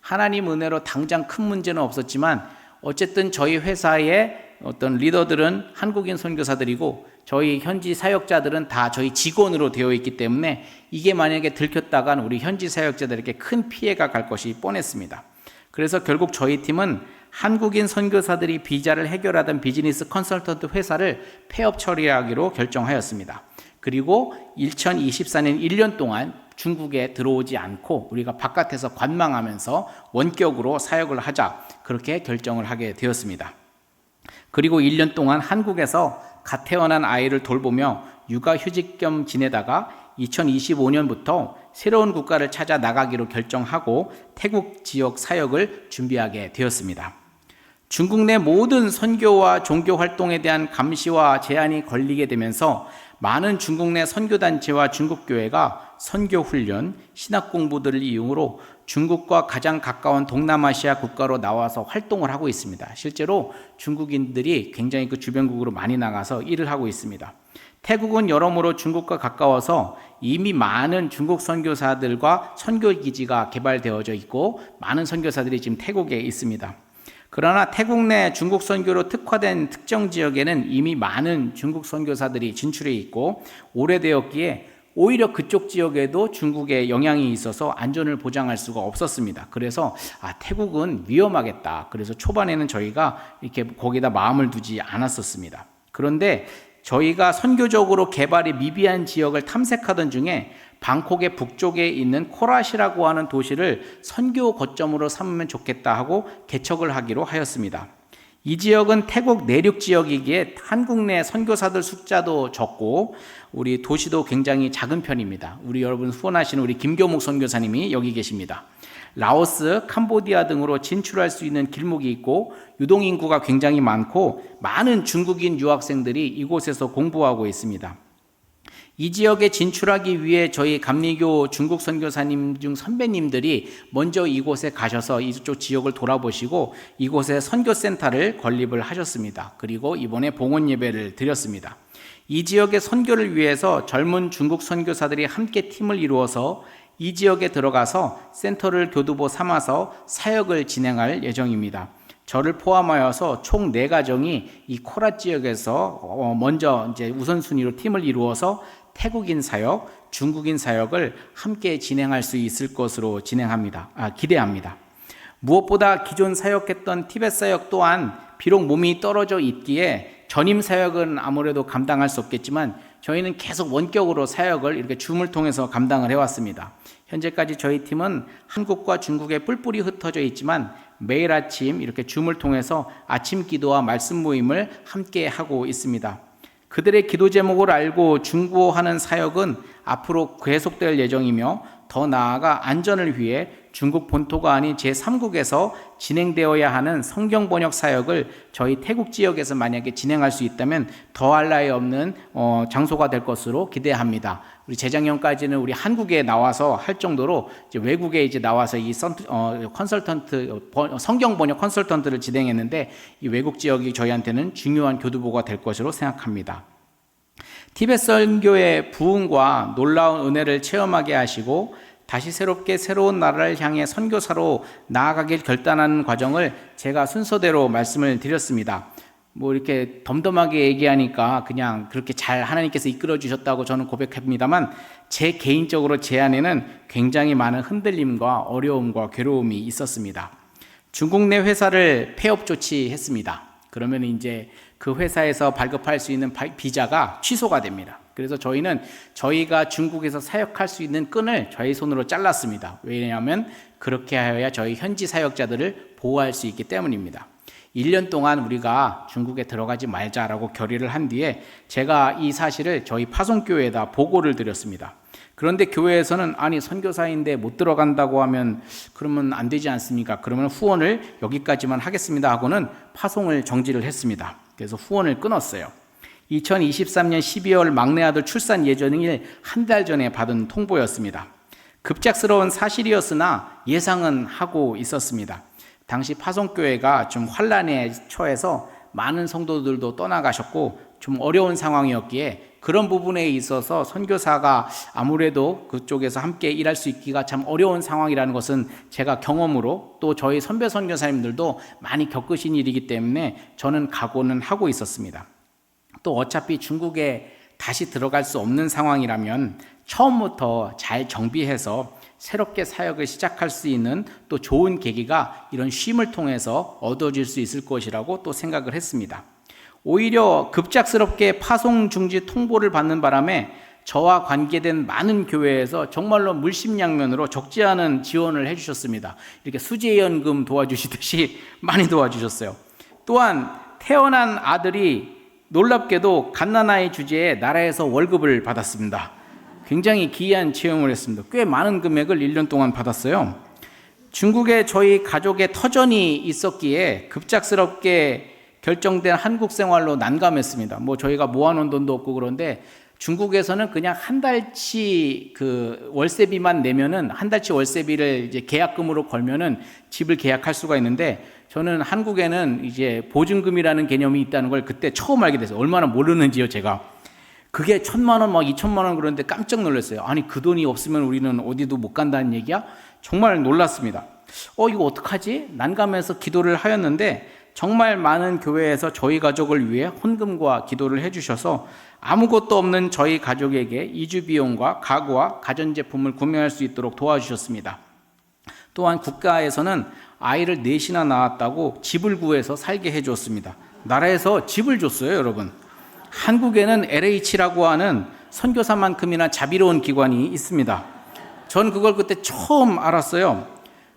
하나님 은혜로 당장 큰 문제는 없었지만 어쨌든 저희 회사의 어떤 리더들은 한국인 선교사들이고 저희 현지 사역자들은 다 저희 직원으로 되어 있기 때문에 이게 만약에 들켰다간 우리 현지 사역자들에게 큰 피해가 갈 것이 뻔했습니다. 그래서 결국 저희 팀은 한국인 선교사들이 비자를 해결하던 비즈니스 컨설턴트 회사를 폐업 처리하기로 결정하였습니다. 그리고 2024년 1년 동안 중국에 들어오지 않고 우리가 바깥에서 관망하면서 원격으로 사역을 하자 그렇게 결정을 하게 되었습니다. 그리고 1년 동안 한국에서 갓 태어난 아이를 돌보며 육아휴직 겸 지내다가 2025년부터 새로운 국가를 찾아 나가기로 결정하고 태국 지역 사역을 준비하게 되었습니다. 중국 내 모든 선교와 종교 활동에 대한 감시와 제한이 걸리게 되면서 많은 중국 내 선교단체와 중국교회가 선교훈련, 신학공부들을 이용으로 중국과 가장 가까운 동남아시아 국가로 나와서 활동을 하고 있습니다. 실제로 중국인들이 굉장히 그 주변국으로 많이 나가서 일을 하고 있습니다. 태국은 여러모로 중국과 가까워서 이미 많은 중국 선교사들과 선교기지가 개발되어져 있고 많은 선교사들이 지금 태국에 있습니다. 그러나 태국 내 중국 선교로 특화된 특정 지역에는 이미 많은 중국 선교사들이 진출해 있고 오래되었기에 오히려 그쪽 지역에도 중국의 영향이 있어서 안전을 보장할 수가 없었습니다. 그래서 태국은 위험하겠다. 그래서 초반에는 저희가 이렇게 거기다 마음을 두지 않았었습니다. 그런데 저희가 선교적으로 개발이 미비한 지역을 탐색하던 중에 방콕의 북쪽에 있는 코라시라고 하는 도시를 선교 거점으로 삼으면 좋겠다 하고 개척을 하기로 하였습니다. 이 지역은 태국 내륙 지역이기에 한국 내 선교사들 숫자도 적고 우리 도시도 굉장히 작은 편입니다. 우리 여러분 후원하시는 우리 김교목 선교사님이 여기 계십니다. 라오스, 캄보디아 등으로 진출할 수 있는 길목이 있고 유동인구가 굉장히 많고 많은 중국인 유학생들이 이곳에서 공부하고 있습니다. 이 지역에 진출하기 위해 저희 감리교 중국 선교사님 중 선배님들이 먼저 이곳에 가셔서 이쪽 지역을 돌아보시고 이곳에 선교센터를 건립을 하셨습니다. 그리고 이번에 봉헌 예배를 드렸습니다. 이 지역의 선교를 위해서 젊은 중국 선교사들이 함께 팀을 이루어서 이 지역에 들어가서 센터를 교두보 삼아서 사역을 진행할 예정입니다. 저를 포함하여서 총 4가정이 이 코라 지역에서 먼저 이제 우선순위로 팀을 이루어서 태국인 사역, 중국인 사역을 함께 진행할 수 있을 것으로 기대합니다. 무엇보다 기존 사역했던 티베트 사역 또한 비록 몸이 떨어져 있기에 전임 사역은 아무래도 감당할 수 없겠지만 저희는 계속 원격으로 사역을 이렇게 줌을 통해서 감당을 해왔습니다. 현재까지 저희 팀은 한국과 중국에 뿔뿔이 흩어져 있지만 매일 아침 이렇게 줌을 통해서 아침 기도와 말씀 모임을 함께 하고 있습니다. 그들의 기도 제목을 알고 중보하는 사역은 앞으로 계속될 예정이며 더 나아가 안전을 위해 중국 본토가 아닌 제3국에서 진행되어야 하는 성경 번역 사역을 저희 태국 지역에서 만약에 진행할 수 있다면 더할 나위 없는 장소가 될 것으로 기대합니다. 우리 재작년까지는 우리 한국에 나와서 할 정도로 이제 외국에 이제 나와서 이 컨설턴트 성경 번역 컨설턴트를 진행했는데 이 외국 지역이 저희한테는 중요한 교두보가 될 것으로 생각합니다. 티벳 선교의 부흥과 놀라운 은혜를 체험하게 하시고 다시 새로운 나라를 향해 선교사로 나아가길 결단하는 과정을 제가 순서대로 말씀을 드렸습니다. 뭐 이렇게 덤덤하게 얘기하니까 그냥 그렇게 잘 하나님께서 이끌어 주셨다고 저는 고백합니다만 제 개인적으로 제 안에는 굉장히 많은 흔들림과 어려움과 괴로움이 있었습니다. 중국 내 회사를 폐업 조치했습니다. 그러면 이제 그 회사에서 발급할 수 있는 비자가 취소가 됩니다. 그래서 저희는 저희가 중국에서 사역할 수 있는 끈을 저희 손으로 잘랐습니다. 왜냐하면 그렇게 하여야 저희 현지 사역자들을 보호할 수 있기 때문입니다. 1년 동안 우리가 중국에 들어가지 말자라고 결의를 한 뒤에 제가 이 사실을 저희 파송교회에다 보고를 드렸습니다. 그런데 교회에서는 아니 선교사인데 못 들어간다고 하면 그러면 안 되지 않습니까? 그러면 후원을 여기까지만 하겠습니다 하고는 파송을 정지를 했습니다. 그래서 후원을 끊었어요. 2023년 12월 막내 아들 출산 예정일 한 달 전에 받은 통보였습니다. 급작스러운 사실이었으나 예상은 하고 있었습니다. 당시 파송교회가 좀 환란에 처해서 많은 성도들도 떠나가셨고 좀 어려운 상황이었기에 그런 부분에 있어서 선교사가 아무래도 그쪽에서 함께 일할 수 있기가 참 어려운 상황이라는 것은 제가 경험으로 또 저희 선배 선교사님들도 많이 겪으신 일이기 때문에 저는 각오는 하고 있었습니다. 또 어차피 중국에 다시 들어갈 수 없는 상황이라면 처음부터 잘 정비해서 새롭게 사역을 시작할 수 있는 또 좋은 계기가 이런 쉼을 통해서 얻어질 수 있을 것이라고 또 생각을 했습니다. 오히려 급작스럽게 파송 중지 통보를 받는 바람에 저와 관계된 많은 교회에서 정말로 물심양면으로 적지 않은 지원을 해주셨습니다. 이렇게 수재연금 도와주시듯이 많이 도와주셨어요. 또한 태어난 아들이 놀랍게도 갓난아이 주제에 나라에서 월급을 받았습니다. 굉장히 기이한 체험을 했습니다. 꽤 많은 금액을 1년 동안 받았어요. 중국에 저희 가족의 터전이 있었기에 급작스럽게 결정된 한국 생활로 난감했습니다. 뭐 저희가 모아놓은 돈도 없고 그런데 중국에서는 그냥 한 달치 그 월세비만 내면은 한 달치 월세비를 이제 계약금으로 걸면은 집을 계약할 수가 있는데 저는 한국에는 이제 보증금이라는 개념이 있다는 걸 그때 처음 알게 됐어요. 얼마나 모르는지요, 제가. 그게 1,000만 원, 막 2,000만 원 그러는데 깜짝 놀랐어요. 아니, 그 돈이 없으면 우리는 어디도 못 간다는 얘기야? 정말 놀랐습니다. 이거 어떡하지? 난감해서 기도를 하였는데 정말 많은 교회에서 저희 가족을 위해 헌금과 기도를 해주셔서 아무것도 없는 저희 가족에게 이주 비용과 가구와 가전제품을 구매할 수 있도록 도와주셨습니다. 또한 국가에서는 아이를 4이나 낳았다고 집을 구해서 살게 해주었습니다. 나라에서 집을 줬어요, 여러분. 한국에는 LH라고 하는 선교사만큼이나 자비로운 기관이 있습니다. 전 그걸 그때 처음 알았어요.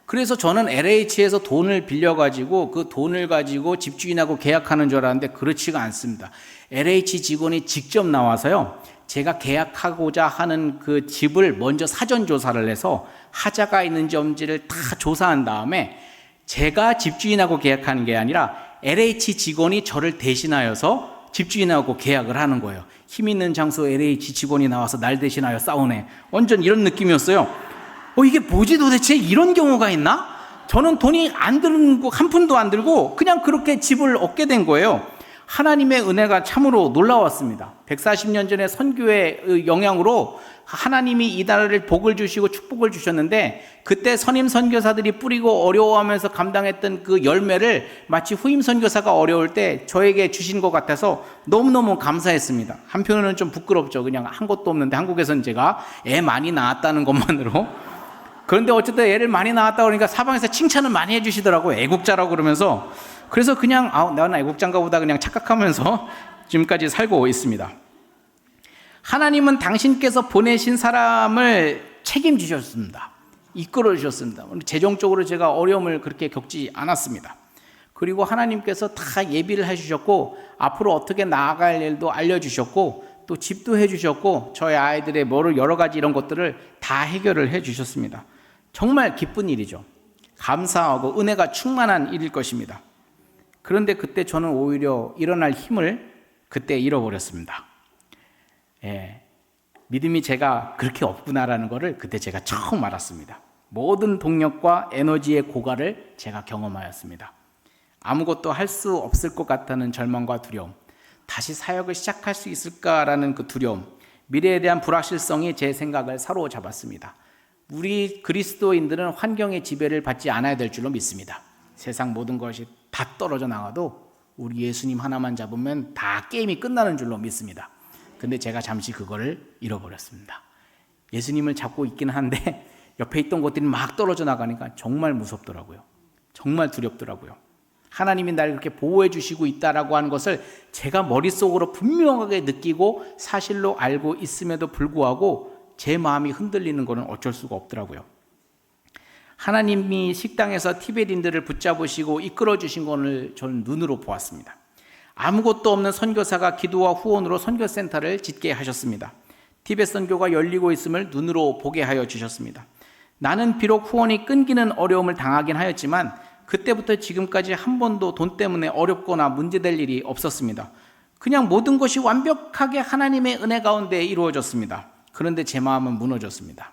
그래서 저는 LH에서 돈을 빌려가지고 그 돈을 가지고 집주인하고 계약하는 줄 알았는데 그렇지가 않습니다. LH 직원이 직접 나와서요, 제가 계약하고자 하는 그 집을 먼저 사전 조사를 해서 하자가 있는지 없는지를 다 조사한 다음에 제가 집주인하고 계약하는 게 아니라 LH 직원이 저를 대신하여서 집주인하고 계약을 하는 거예요. 힘 있는 장소 LH 직원이 나와서 날 대신하여 싸우네. 완전 이런 느낌이었어요. 이게 뭐지 도대체? 이런 경우가 있나? 저는 돈이 안 들고 한 푼도 안 들고 그냥 그렇게 집을 얻게 된 거예요. 하나님의 은혜가 참으로 놀라웠습니다. 140년 전에 선교의 영향으로 하나님이 이 나라를 복을 주시고 축복을 주셨는데 그때 선임 선교사들이 뿌리고 어려워하면서 감당했던 그 열매를 마치 후임 선교사가 어려울 때 저에게 주신 것 같아서 너무너무 감사했습니다. 한편으로는 좀 부끄럽죠. 그냥 한 것도 없는데 한국에서는 제가 애 많이 낳았다는 것만으로. 그런데 어쨌든 애를 많이 낳았다 그러니까 사방에서 칭찬을 많이 해주시더라고요. 애국자라고 그러면서. 그래서 그냥 나는 애국자인가 보다 그냥 착각하면서 지금까지 살고 있습니다. 하나님은 당신께서 보내신 사람을 책임지셨습니다. 이끌어 주셨습니다. 재정적으로 제가 어려움을 그렇게 겪지 않았습니다. 그리고 하나님께서 다 예비를 해주셨고 앞으로 어떻게 나아갈 일도 알려주셨고 또 집도 해주셨고 저희 아이들의 여러 가지 이런 것들을 다 해결을 해주셨습니다. 정말 기쁜 일이죠. 감사하고 은혜가 충만한 일일 것입니다. 그런데 그때 저는 오히려 일어날 힘을 그때 잃어버렸습니다. 믿음이 제가 그렇게 없구나라는 것을 그때 제가 처음 알았습니다. 모든 동력과 에너지의 고갈을 제가 경험하였습니다. 아무것도 할 수 없을 것 같다는 절망과 두려움, 다시 사역을 시작할 수 있을까라는 그 두려움, 미래에 대한 불확실성이 제 생각을 사로잡았습니다. 우리 그리스도인들은 환경의 지배를 받지 않아야 될 줄로 믿습니다. 세상 모든 것이 다 떨어져 나가도 우리 예수님 하나만 잡으면 다 게임이 끝나는 줄로 믿습니다. 근데 제가 잠시 그거를 잃어버렸습니다. 예수님을 잡고 있기는 한데 옆에 있던 것들이 막 떨어져 나가니까 정말 무섭더라고요. 정말 두렵더라고요. 하나님이 날 그렇게 보호해 주시고 있다라고 하는 것을 제가 머릿속으로 분명하게 느끼고 사실로 알고 있음에도 불구하고 제 마음이 흔들리는 것은 어쩔 수가 없더라고요. 하나님이 식당에서 티베트인들을 붙잡으시고 이끌어 주신 것을 저는 눈으로 보았습니다. 아무것도 없는 선교사가 기도와 후원으로 선교센터를 짓게 하셨습니다. 티베트 선교가 열리고 있음을 눈으로 보게 하여 주셨습니다. 나는 비록 후원이 끊기는 어려움을 당하긴 하였지만 그때부터 지금까지 한 번도 돈 때문에 어렵거나 문제될 일이 없었습니다. 그냥 모든 것이 완벽하게 하나님의 은혜 가운데 이루어졌습니다. 그런데 제 마음은 무너졌습니다.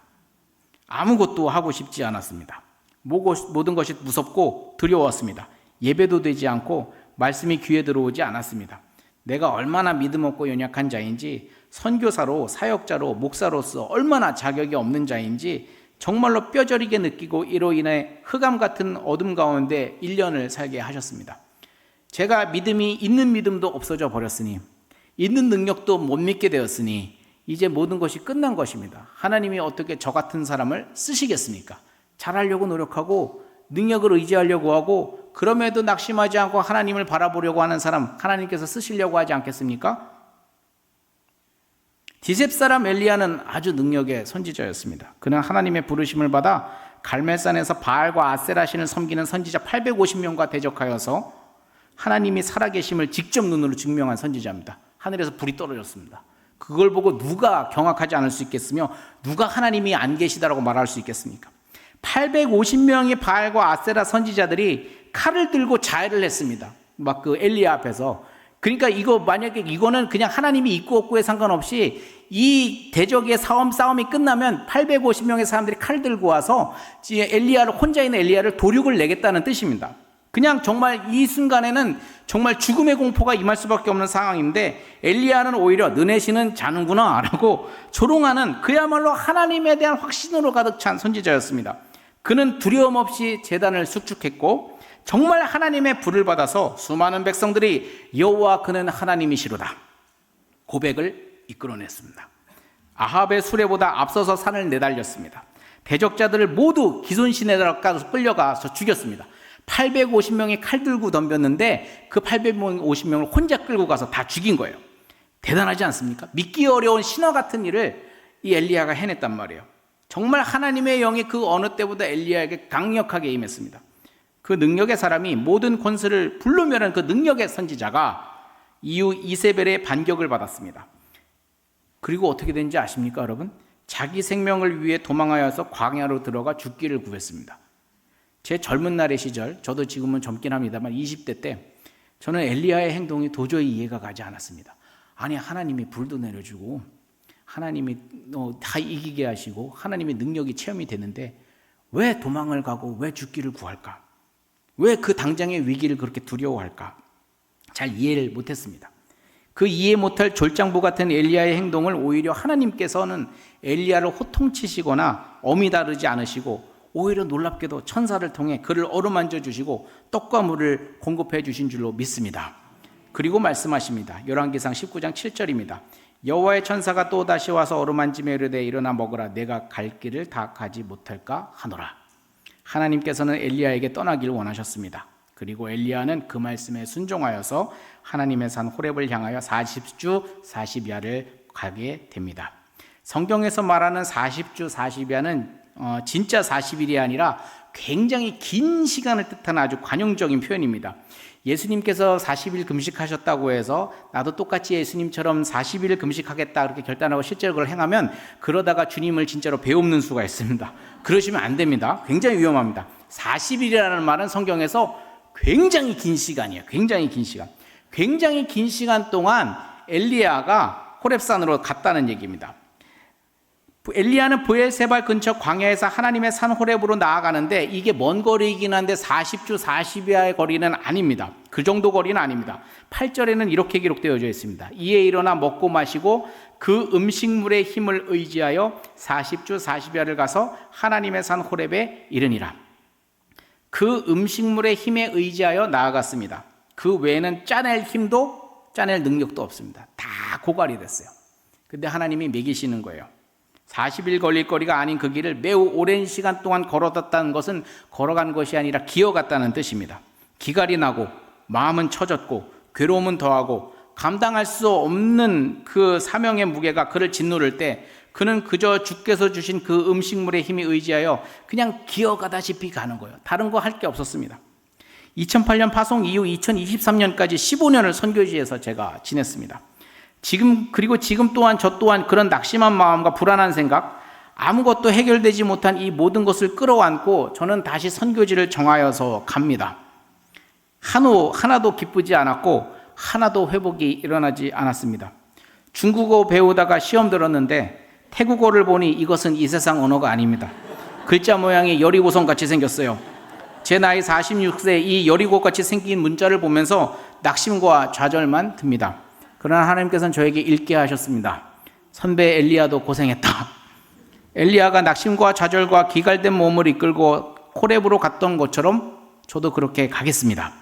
아무것도 하고 싶지 않았습니다. 모든 것이 무섭고 두려웠습니다. 예배도 되지 않고 말씀이 귀에 들어오지 않았습니다. 내가 얼마나 믿음 없고 연약한 자인지, 선교사로, 사역자로, 목사로서 얼마나 자격이 없는 자인지 정말로 뼈저리게 느끼고 이로 인해 흑암 같은 어둠 가운데 1년을 살게 하셨습니다. 제가 믿음이 있는 믿음도 없어져 버렸으니, 있는 능력도 못 믿게 되었으니 이제 모든 것이 끝난 것입니다. 하나님이 어떻게 저 같은 사람을 쓰시겠습니까? 잘하려고 노력하고 능력을 의지하려고 하고 그럼에도 낙심하지 않고 하나님을 바라보려고 하는 사람 하나님께서 쓰시려고 하지 않겠습니까? 디셉 사람 엘리야는 아주 능력의 선지자였습니다. 그는 하나님의 부르심을 받아 갈멜산에서 바알과 아세라신을 섬기는 선지자 850명과 대적하여서 하나님이 살아계심을 직접 눈으로 증명한 선지자입니다. 하늘에서 불이 떨어졌습니다. 그걸 보고 누가 경악하지 않을 수 있겠으며 누가 하나님이 안 계시다라고 말할 수 있겠습니까? 850명의 바알과 아세라 선지자들이 칼을 들고 자해를 했습니다. 막 그 엘리야 앞에서. 그러니까 이거 만약에 이거는 그냥 하나님이 있고 없고에 상관없이 이 대적의 싸움이 끝나면 850명의 사람들이 칼 들고 와서 엘리야를 혼자 있는 엘리야를 도륙을 내겠다는 뜻입니다. 그냥 정말 이 순간에는 정말 죽음의 공포가 임할 수밖에 없는 상황인데 엘리야는 오히려 너네 신은 자는구나 라고 조롱하는 그야말로 하나님에 대한 확신으로 가득 찬 선지자였습니다. 그는 두려움 없이 제단을 수축했고 정말 하나님의 불을 받아서 수많은 백성들이 여호와 그는 하나님이시로다 고백을 이끌어냈습니다. 아합의 수레보다 앞서서 산을 내달렸습니다. 대적자들을 모두 기손시내로 끌려가서 죽였습니다. 850명이 칼 들고 덤볐는데 그 850명을 혼자 끌고 가서 다 죽인 거예요. 대단하지 않습니까? 믿기 어려운 신화 같은 일을 이 엘리야가 해냈단 말이에요. 정말 하나님의 영이 그 어느 때보다 엘리야에게 강력하게 임했습니다. 그 능력의 사람이 모든 권세를 불러멸한 그 능력의 선지자가 이후 이세벨의 반격을 받았습니다. 그리고 어떻게 된지 아십니까, 여러분? 자기 생명을 위해 도망하여서 광야로 들어가 죽기를 구했습니다. 제 젊은 날의 시절, 저도 지금은 젊긴 합니다만 20대 때 저는 엘리야의 행동이 도저히 이해가 가지 않았습니다. 아니 하나님이 불도 내려주고 하나님이 다 이기게 하시고 하나님의 능력이 체험이 되는데 왜 도망을 가고 왜 죽기를 구할까? 왜 그 당장의 위기를 그렇게 두려워할까? 잘 이해를 못했습니다. 그 이해 못할 졸장부 같은 엘리야의 행동을 오히려 하나님께서는 엘리야를 호통치시거나 엄히 다루지 않으시고 오히려 놀랍게도 천사를 통해 그를 어루만져 주시고 떡과 물을 공급해 주신 줄로 믿습니다. 그리고 말씀하십니다. 열왕기상 19장 7절입니다. 여호와의 천사가 또 다시 와서 어루만지며 이르되 일어나 먹으라 내가 갈 길을 다 가지 못할까 하노라. 하나님께서는 엘리야에게 떠나기를 원하셨습니다. 그리고 엘리야는 그 말씀에 순종하여서 하나님의 산 호렙을 향하여 40주 40야를 가게 됩니다. 성경에서 말하는 40주 40야는 진짜 40일이 아니라 굉장히 긴 시간을 뜻하는 아주 관용적인 표현입니다. 예수님께서 40일 금식하셨다고 해서 나도 똑같이 예수님처럼 40일 금식하겠다 그렇게 결단하고 실제로 그걸 행하면 그러다가 주님을 진짜로 배없는 수가 있습니다. 그러시면 안 됩니다. 굉장히 위험합니다. 40일이라는 말은 성경에서 굉장히 긴 시간이에요. 굉장히 긴 시간. 굉장히 긴 시간 동안 엘리야가 호렙산으로 갔다는 얘기입니다. 엘리야는 브엘세발 근처 광야에서 하나님의 산 호렙으로 나아가는데 이게 먼 거리이긴 한데 40주 40야의 거리는 아닙니다. 그 정도 거리는 아닙니다. 8절에는 이렇게 기록되어져 있습니다. 이에 일어나 먹고 마시고 그 음식물의 힘을 의지하여 40주 40야를 가서 하나님의 산 호렙에 이르니라. 그 음식물의 힘에 의지하여 나아갔습니다. 그 외에는 짜낼 힘도 짜낼 능력도 없습니다. 다 고갈이 됐어요. 근데 하나님이 먹이시는 거예요. 40일 걸릴 거리가 아닌 그 길을 매우 오랜 시간 동안 걸어갔다는 것은 걸어간 것이 아니라 기어갔다는 뜻입니다. 기갈이 나고 마음은 처졌고 괴로움은 더하고 감당할 수 없는 그 사명의 무게가 그를 짓누를 때 그는 그저 주께서 주신 그 음식물의 힘에 의지하여 그냥 기어가다시피 가는 거예요. 다른 거 할 게 없었습니다. 2008년 파송 이후 2023년까지 15년을 선교지에서 제가 지냈습니다. 그리고 지금 또한 저 또한 그런 낙심한 마음과 불안한 생각, 아무것도 해결되지 못한 이 모든 것을 끌어안고 저는 다시 선교지를 정하여서 갑니다. 하나도 기쁘지 않았고 하나도 회복이 일어나지 않았습니다. 중국어 배우다가 시험 들었는데 태국어를 보니 이것은 이 세상 언어가 아닙니다. 글자 모양이 여리고성같이 생겼어요. 제 나이 46세 이 여리고같이 생긴 문자를 보면서 낙심과 좌절만 듭니다. 그러나 하나님께서는 저에게 읽게 하셨습니다. 선배 엘리야도 고생했다. 엘리야가 낙심과 좌절과 기갈된 몸을 이끌고 호렙으로 갔던 것처럼 저도 그렇게 가겠습니다.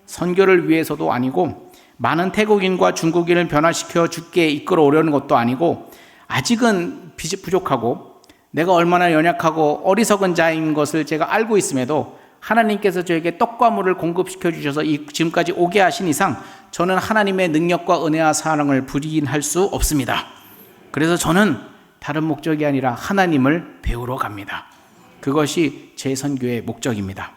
선교를 위해서도 아니고 많은 태국인과 중국인을 변화시켜 주께 이끌어 오려는 것도 아니고 아직은 부족하고 내가 얼마나 연약하고 어리석은 자인 것을 제가 알고 있음에도 하나님께서 저에게 떡과 물을 공급시켜 주셔서 지금까지 오게 하신 이상 저는 하나님의 능력과 은혜와 사랑을 부인할 수 없습니다. 그래서 저는 다른 목적이 아니라 하나님을 배우러 갑니다. 그것이 제 선교의 목적입니다.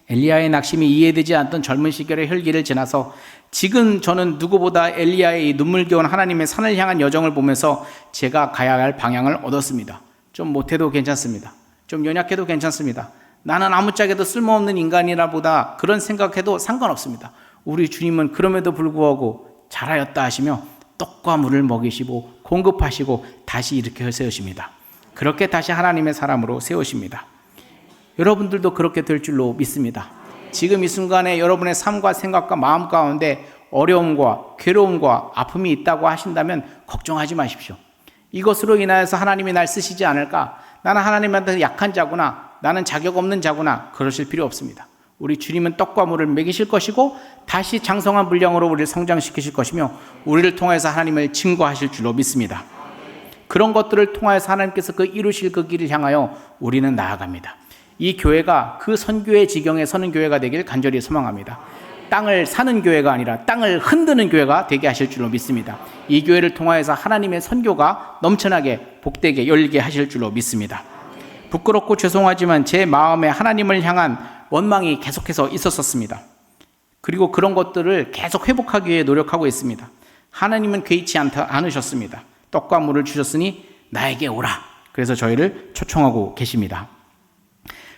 엘리야의 낙심이 이해되지 않던 젊은 시절의 혈기를 지나서 지금 저는 누구보다 엘리야의 이 눈물겨운 하나님의 산을 향한 여정을 보면서 제가 가야 할 방향을 얻었습니다. 좀 못해도 괜찮습니다. 좀 연약해도 괜찮습니다. 나는 아무짝에도 쓸모없는 인간이라 보다 그런 생각해도 상관없습니다. 우리 주님은 그럼에도 불구하고 잘하였다 하시며 떡과 물을 먹이시고 공급하시고 다시 일으켜 세우십니다. 그렇게 다시 하나님의 사람으로 세우십니다. 여러분들도 그렇게 될 줄로 믿습니다. 지금 이 순간에 여러분의 삶과 생각과 마음 가운데 어려움과 괴로움과 아픔이 있다고 하신다면 걱정하지 마십시오. 이것으로 인하여서 하나님이 날 쓰시지 않을까? 나는 하나님한테 약한 자구나. 나는 자격 없는 자구나. 그러실 필요 없습니다. 우리 주님은 떡과 물을 먹이실 것이고 다시 장성한 분량으로 우리를 성장시키실 것이며 우리를 통해서 하나님을 증거하실 줄로 믿습니다. 그런 것들을 통하여서 하나님께서 그 이루실 그 길을 향하여 우리는 나아갑니다. 이 교회가 그 선교의 지경에 서는 교회가 되길 간절히 소망합니다. 땅을 사는 교회가 아니라 땅을 흔드는 교회가 되게 하실 줄로 믿습니다. 이 교회를 통하여서 하나님의 선교가 넘쳐나게 복되게 열리게 하실 줄로 믿습니다. 부끄럽고 죄송하지만 제 마음에 하나님을 향한 원망이 계속해서 있었습니다. 그리고 그런 것들을 계속 회복하기 위해 노력하고 있습니다. 하나님은 개의치 않으셨습니다. 떡과 물을 주셨으니 나에게 오라. 그래서 저희를 초청하고 계십니다.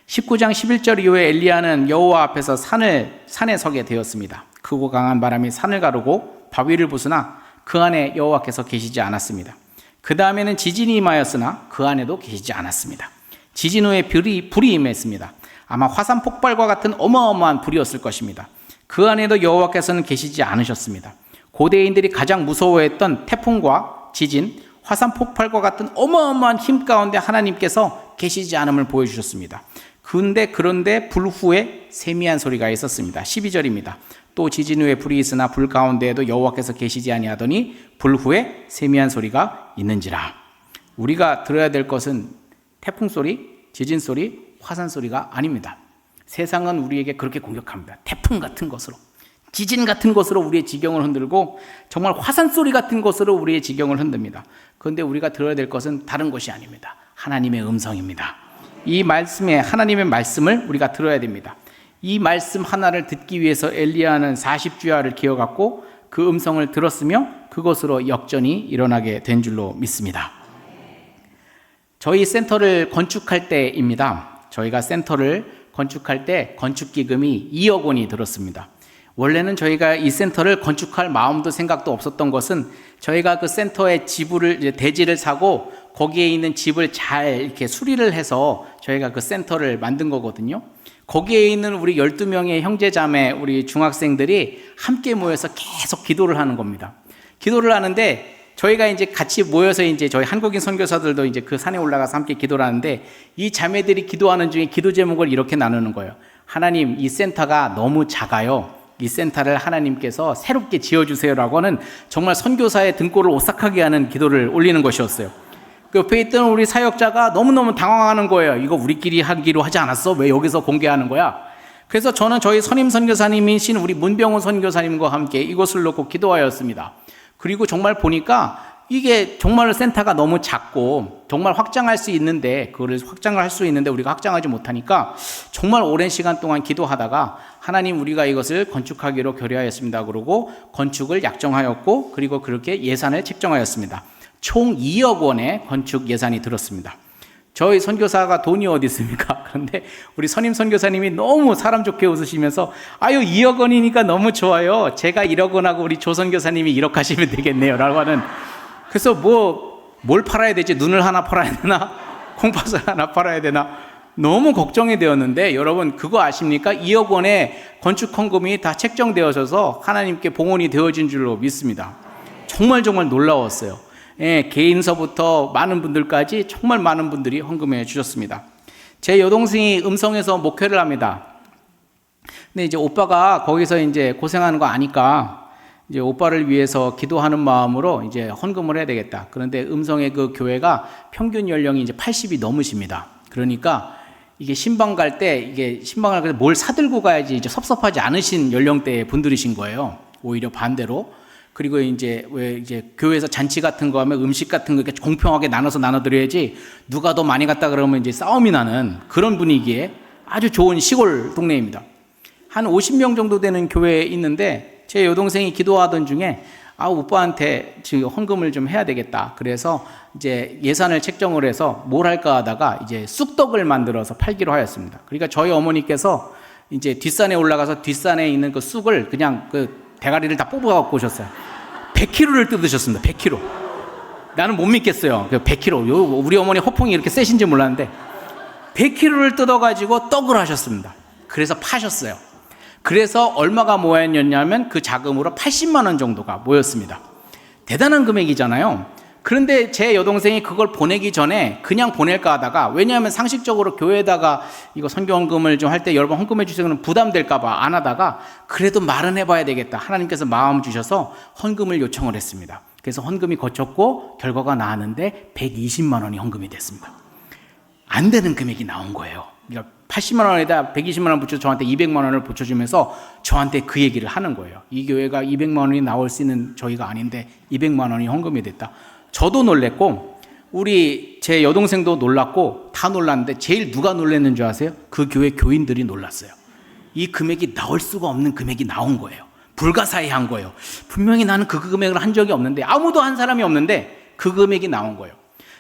19장 11절 이후에 엘리야는 여호와 앞에서 산에 서게 되었습니다. 크고 강한 바람이 산을 가르고 바위를 부수나 그 안에 여호와께서 계시지 않았습니다. 그 다음에는 지진이 임하였으나 그 안에도 계시지 않았습니다. 지진 후에 불이 임했습니다. 아마 화산 폭발과 같은 어마어마한 불이었을 것입니다. 그 안에도 여호와께서는 계시지 않으셨습니다. 고대인들이 가장 무서워했던 태풍과 지진, 화산 폭발과 같은 어마어마한 힘 가운데 하나님께서 계시지 않음을 보여주셨습니다. 그런데 불 후에 세미한 소리가 있었습니다. 12절입니다. 또 지진 후에 불이 있으나 불 가운데에도 여호와께서 계시지 아니하더니 불 후에 세미한 소리가 있는지라. 우리가 들어야 될 것은 태풍 소리, 지진 소리, 화산 소리가 아닙니다. 세상은 우리에게 그렇게 공격합니다. 태풍 같은 것으로, 지진 같은 것으로 우리의 지경을 흔들고 정말 화산 소리 같은 것으로 우리의 지경을 흔듭니다. 그런데 우리가 들어야 될 것은 다른 것이 아닙니다. 하나님의 음성입니다. 이 말씀에 하나님의 말씀을 우리가 들어야 됩니다. 이 말씀 하나를 듣기 위해서 엘리야는 40주야를 기어갔고 그 음성을 들었으며 그것으로 역전이 일어나게 된 줄로 믿습니다. 저희 센터를 건축할 때입니다. 저희가 센터를 건축할 때 건축기금이 2억 원이 들었습니다. 원래는 저희가 이 센터를 건축할 마음도 생각도 없었던 것은 저희가 그 센터에 대지를 사고 거기에 있는 집을 잘 이렇게 수리를 해서 저희가 그 센터를 만든 거거든요. 거기에 있는 우리 12명의 형제자매 우리 중학생들이 함께 모여서 계속 기도를 하는 겁니다. 기도를 하는데 저희가 이제 같이 모여서 이제 저희 한국인 선교사들도 이제 그 산에 올라가서 함께 기도를 하는데 이 자매들이 기도하는 중에 기도 제목을 이렇게 나누는 거예요. 하나님, 이 센터가 너무 작아요. 이 센터를 하나님께서 새롭게 지어주세요라고 하는 정말 선교사의 등골을 오싹하게 하는 기도를 올리는 것이었어요. 그 옆에 있던 우리 사역자가 너무너무 당황하는 거예요. 이거 우리끼리 하기로 하지 않았어? 왜 여기서 공개하는 거야? 그래서 저는 저희 선임 선교사님이신 우리 문병훈 선교사님과 함께 이것을 놓고 기도하였습니다. 그리고 정말 보니까 이게 정말 센터가 너무 작고 정말 확장할 수 있는데 그거를 확장을 할 수 있는데 우리가 확장하지 못하니까 정말 오랜 시간 동안 기도하다가 하나님 우리가 이것을 건축하기로 결의하였습니다. 그러고 건축을 약정하였고 그리고 그렇게 예산을 책정하였습니다. 총 2억 원의 건축 예산이 들었습니다. 저희 선교사가 돈이 어디 있습니까? 그런데 우리 선임 선교사님이 너무 사람 좋게 웃으시면서 아유 2억 원이니까 너무 좋아요. 제가 1억 원하고 우리 조 선교사님이 1억 하시면 되겠네요 라고 하는. 그래서 뭘 팔아야 되지? 눈을 하나 팔아야 되나? 콩팥을 하나 팔아야 되나? 너무 걱정이 되었는데 여러분 그거 아십니까? 2억 원의 건축 헌금이 다 책정되어져서 하나님께 봉헌이 되어진 줄로 믿습니다. 정말 놀라웠어요. 예, 개인서부터 많은 분들까지 정말 많은 분들이 헌금해 주셨습니다. 제 여동생이 음성에서 목회를 합니다. 근데 이제 오빠가 거기서 이제 고생하는 거 아니까 이제 오빠를 위해서 기도하는 마음으로 이제 헌금을 해야 되겠다. 그런데 음성의 그 교회가 평균 연령이 이제 80이 넘으십니다. 그러니까 이게 신방 갈 때 뭘 사들고 가야지 이제 섭섭하지 않으신 연령대의 분들이신 거예요. 오히려 반대로. 그리고 이제 교회에서 잔치 같은 거 하면 음식 같은 거 이렇게 공평하게 나눠드려야지 누가 더 많이 갔다 그러면 이제 싸움이 나는 그런 분위기에 아주 좋은 시골 동네입니다. 한 50명 정도 되는 교회에 있는데 제 여동생이 기도하던 중에 오빠한테 지금 헌금을 좀 해야 되겠다. 그래서 이제 예산을 책정을 해서 뭘 할까 하다가 이제 쑥떡을 만들어서 팔기로 하였습니다. 그러니까 저희 어머니께서 이제 뒷산에 올라가서 뒷산에 있는 그 쑥을 그냥 그 대가리를 다 뽑아갖고 오셨어요. 100kg를 뜯으셨습니다. 100kg. 나는 못 믿겠어요. 100kg. 우리 어머니 허풍이 이렇게 세신지 몰랐는데 100kg를 뜯어가지고 떡을 하셨습니다. 그래서 파셨어요. 그래서 얼마가 모였냐면 그 자금으로 80만 원 정도가 모였습니다. 대단한 금액이잖아요. 그런데 제 여동생이 그걸 보내기 전에 그냥 보낼까 하다가 왜냐하면 상식적으로 교회에다가 이거 선교헌금을 좀 할 때 여러 번 헌금해 주세요는 부담될까 봐 안 하다가 그래도 말은 해봐야 되겠다. 하나님께서 마음 주셔서 헌금을 요청을 했습니다. 그래서 헌금이 거쳤고 결과가 나왔는데 120만 원이 헌금이 됐습니다. 안 되는 금액이 나온 거예요. 그러니까 80만 원에다 120만 원 붙여서 저한테 200만 원을 붙여주면서 저한테 그 얘기를 하는 거예요. 이 교회가 200만 원이 나올 수 있는 저희가 아닌데 200만 원이 헌금이 됐다. 저도 놀랬고 제 여동생도 놀랐고 다 놀랐는데 제일 누가 놀랐는 줄 아세요? 그 교회 교인들이 놀랐어요. 이 금액이 나올 수가 없는 금액이 나온 거예요. 불가사의한 거예요. 분명히 나는 그 금액을 한 적이 없는데 아무도 한 사람이 없는데 그 금액이 나온 거예요.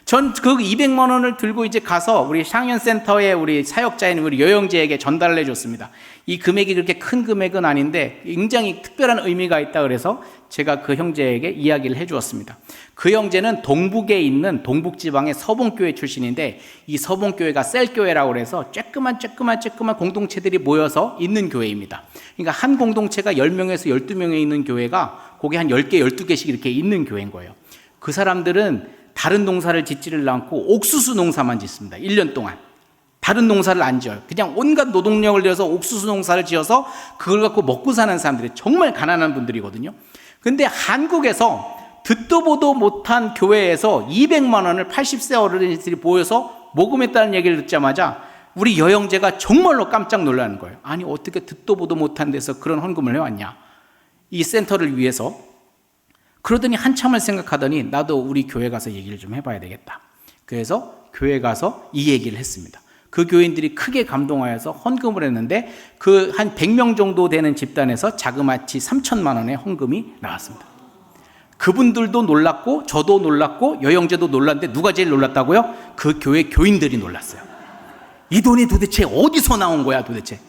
전 그 200만 원을 들고 이제 가서 우리 샹현센터에 우리 사역자인 우리 여영재에게 전달을 해줬습니다. 이 금액이 그렇게 큰 금액은 아닌데 굉장히 특별한 의미가 있다 그래서 제가 그 형제에게 이야기를 해주었습니다. 그 형제는 동북에 있는 동북지방의 서봉교회 출신인데 이 서봉교회가 셀교회라고 그래서 쬐끄만 공동체들이 모여서 있는 교회입니다. 그러니까 한 공동체가 10명에서 12명에 있는 교회가 거기 한 10개, 12개씩 이렇게 있는 교회인 거예요. 그 사람들은 다른 농사를 짓지를 않고 옥수수 농사만 짓습니다. 1년 동안. 다른 농사를 안 지어요. 그냥 온갖 노동력을 들여서 옥수수 농사를 지어서 그걸 갖고 먹고 사는 사람들이 정말 가난한 분들이거든요. 근데 한국에서 듣도 보도 못한 교회에서 200만 원을 80세 어른들이 모여서 모금했다는 얘기를 듣자마자 우리 여영재가 정말로 깜짝 놀라는 거예요. 아니 어떻게 듣도 보도 못한 데서 그런 헌금을 해왔냐. 이 센터를 위해서. 그러더니 한참을 생각하더니 나도 우리 교회 가서 얘기를 좀 해봐야 되겠다. 그래서 교회 가서 이 얘기를 했습니다. 그 교인들이 크게 감동하여서 헌금을 했는데 그 한 100명 정도 되는 집단에서 자그마치 3천만 원의 헌금이 나왔습니다. 그분들도 놀랐고 저도 놀랐고 여영재도 놀랐는데 누가 제일 놀랐다고요? 그 교회 교인들이 놀랐어요. 이 돈이 도대체 어디서 나온 거야 도대체.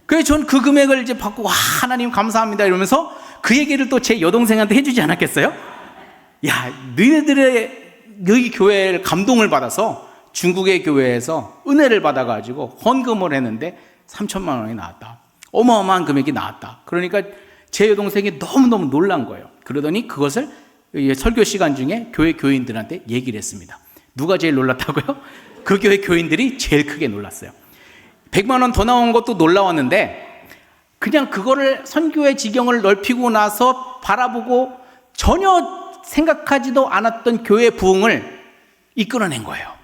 그래서 전 그 금액을 이제 받고 와 하나님 감사합니다 이러면서 그 얘기를 또 제 여동생한테 해주지 않았겠어요? 야 너희들의 여기 교회를 감동을 받아서 중국의 교회에서 은혜를 받아가지고 헌금을 했는데 3천만 원이 나왔다. 어마어마한 금액이 나왔다. 그러니까 제 여동생이 너무너무 놀란 거예요. 그러더니 그것을 설교 시간 중에 교회 교인들한테 얘기를 했습니다. 누가 제일 놀랐다고요? 그 교회 교인들이 제일 크게 놀랐어요. 100만 원 더 나온 것도 놀라웠는데 그냥 그거를 선교의 지경을 넓히고 나서 바라보고 전혀 생각하지도 않았던 교회 부흥을 이끌어낸 거예요.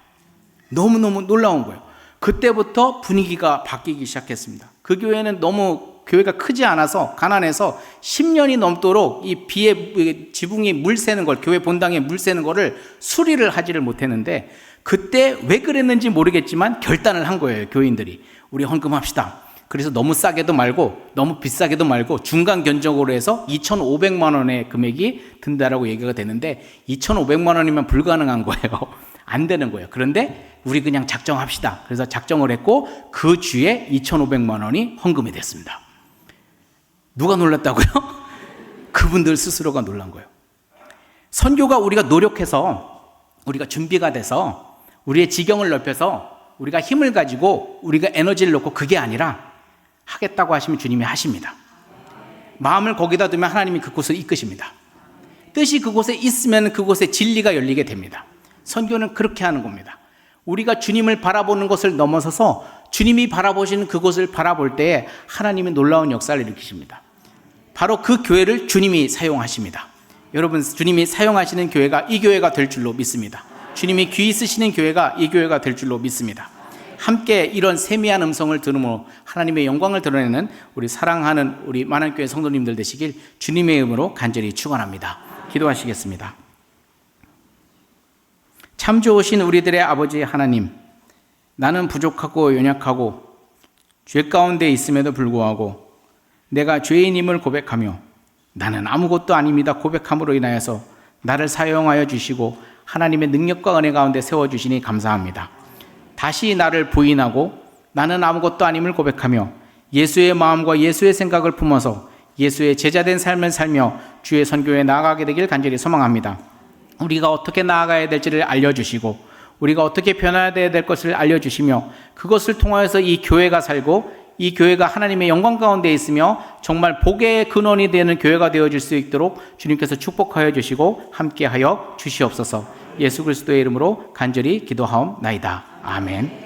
너무너무 놀라운 거예요. 그때부터 분위기가 바뀌기 시작했습니다. 그 교회는 너무 교회가 크지 않아서 가난해서 10년이 넘도록 이 지붕이 물 새는 걸, 교회 본당에 물 새는 거를 수리를 하지를 못했는데 그때 왜 그랬는지 모르겠지만 결단을 한 거예요. 교인들이 우리 헌금합시다. 그래서 너무 싸게도 말고 너무 비싸게도 말고 중간 견적으로 해서 2,500만 원의 금액이 든다라고 얘기가 되는데 2,500만 원이면 불가능한 거예요. 안 되는 거예요. 그런데 우리 그냥 작정합시다. 그래서 작정을 했고 그 주에 2,500만 원이 헌금이 됐습니다. 누가 놀랐다고요? 그분들 스스로가 놀란 거예요. 선교가 우리가 노력해서 우리가 준비가 돼서 우리의 지경을 넓혀서 우리가 힘을 가지고 우리가 에너지를 넣고 그게 아니라 하겠다고 하시면 주님이 하십니다. 마음을 거기다 두면 하나님이 그곳을 이끄십니다. 뜻이 그곳에 있으면 그곳에 진리가 열리게 됩니다. 선교는 그렇게 하는 겁니다. 우리가 주님을 바라보는 것을 넘어서서 주님이 바라보시는 그곳을 바라볼 때에 하나님이 놀라운 역사를 일으키십니다. 바로 그 교회를 주님이 사용하십니다. 여러분, 주님이 사용하시는 교회가 이 교회가 될 줄로 믿습니다. 주님이 귀 쓰시는 교회가 이 교회가 될 줄로 믿습니다. 함께 이런 세미한 음성을 들음으로 하나님의 영광을 드러내는 우리 사랑하는 우리 만안교회 성도님들 되시길 주님의 이름으로 간절히 축원합니다. 기도하시겠습니다. 참 좋으신 우리들의 아버지 하나님, 나는 부족하고 연약하고 죄 가운데 있음에도 불구하고 내가 죄인임을 고백하며 나는 아무것도 아닙니다 고백함으로 인하여서 나를 사용하여 주시고 하나님의 능력과 은혜 가운데 세워주시니 감사합니다. 다시 나를 부인하고 나는 아무것도 아님을 고백하며 예수의 마음과 예수의 생각을 품어서 예수의 제자된 삶을 살며 주의 선교에 나아가게 되길 간절히 소망합니다. 우리가 어떻게 나아가야 될지를 알려주시고 우리가 어떻게 변화해야 될 것을 알려주시며 그것을 통하여서 이 교회가 살고 이 교회가 하나님의 영광 가운데 있으며 정말 복의 근원이 되는 교회가 되어질 수 있도록 주님께서 축복하여 주시고 함께하여 주시옵소서. 예수 그리스도의 이름으로 간절히 기도하옵나이다. 아멘.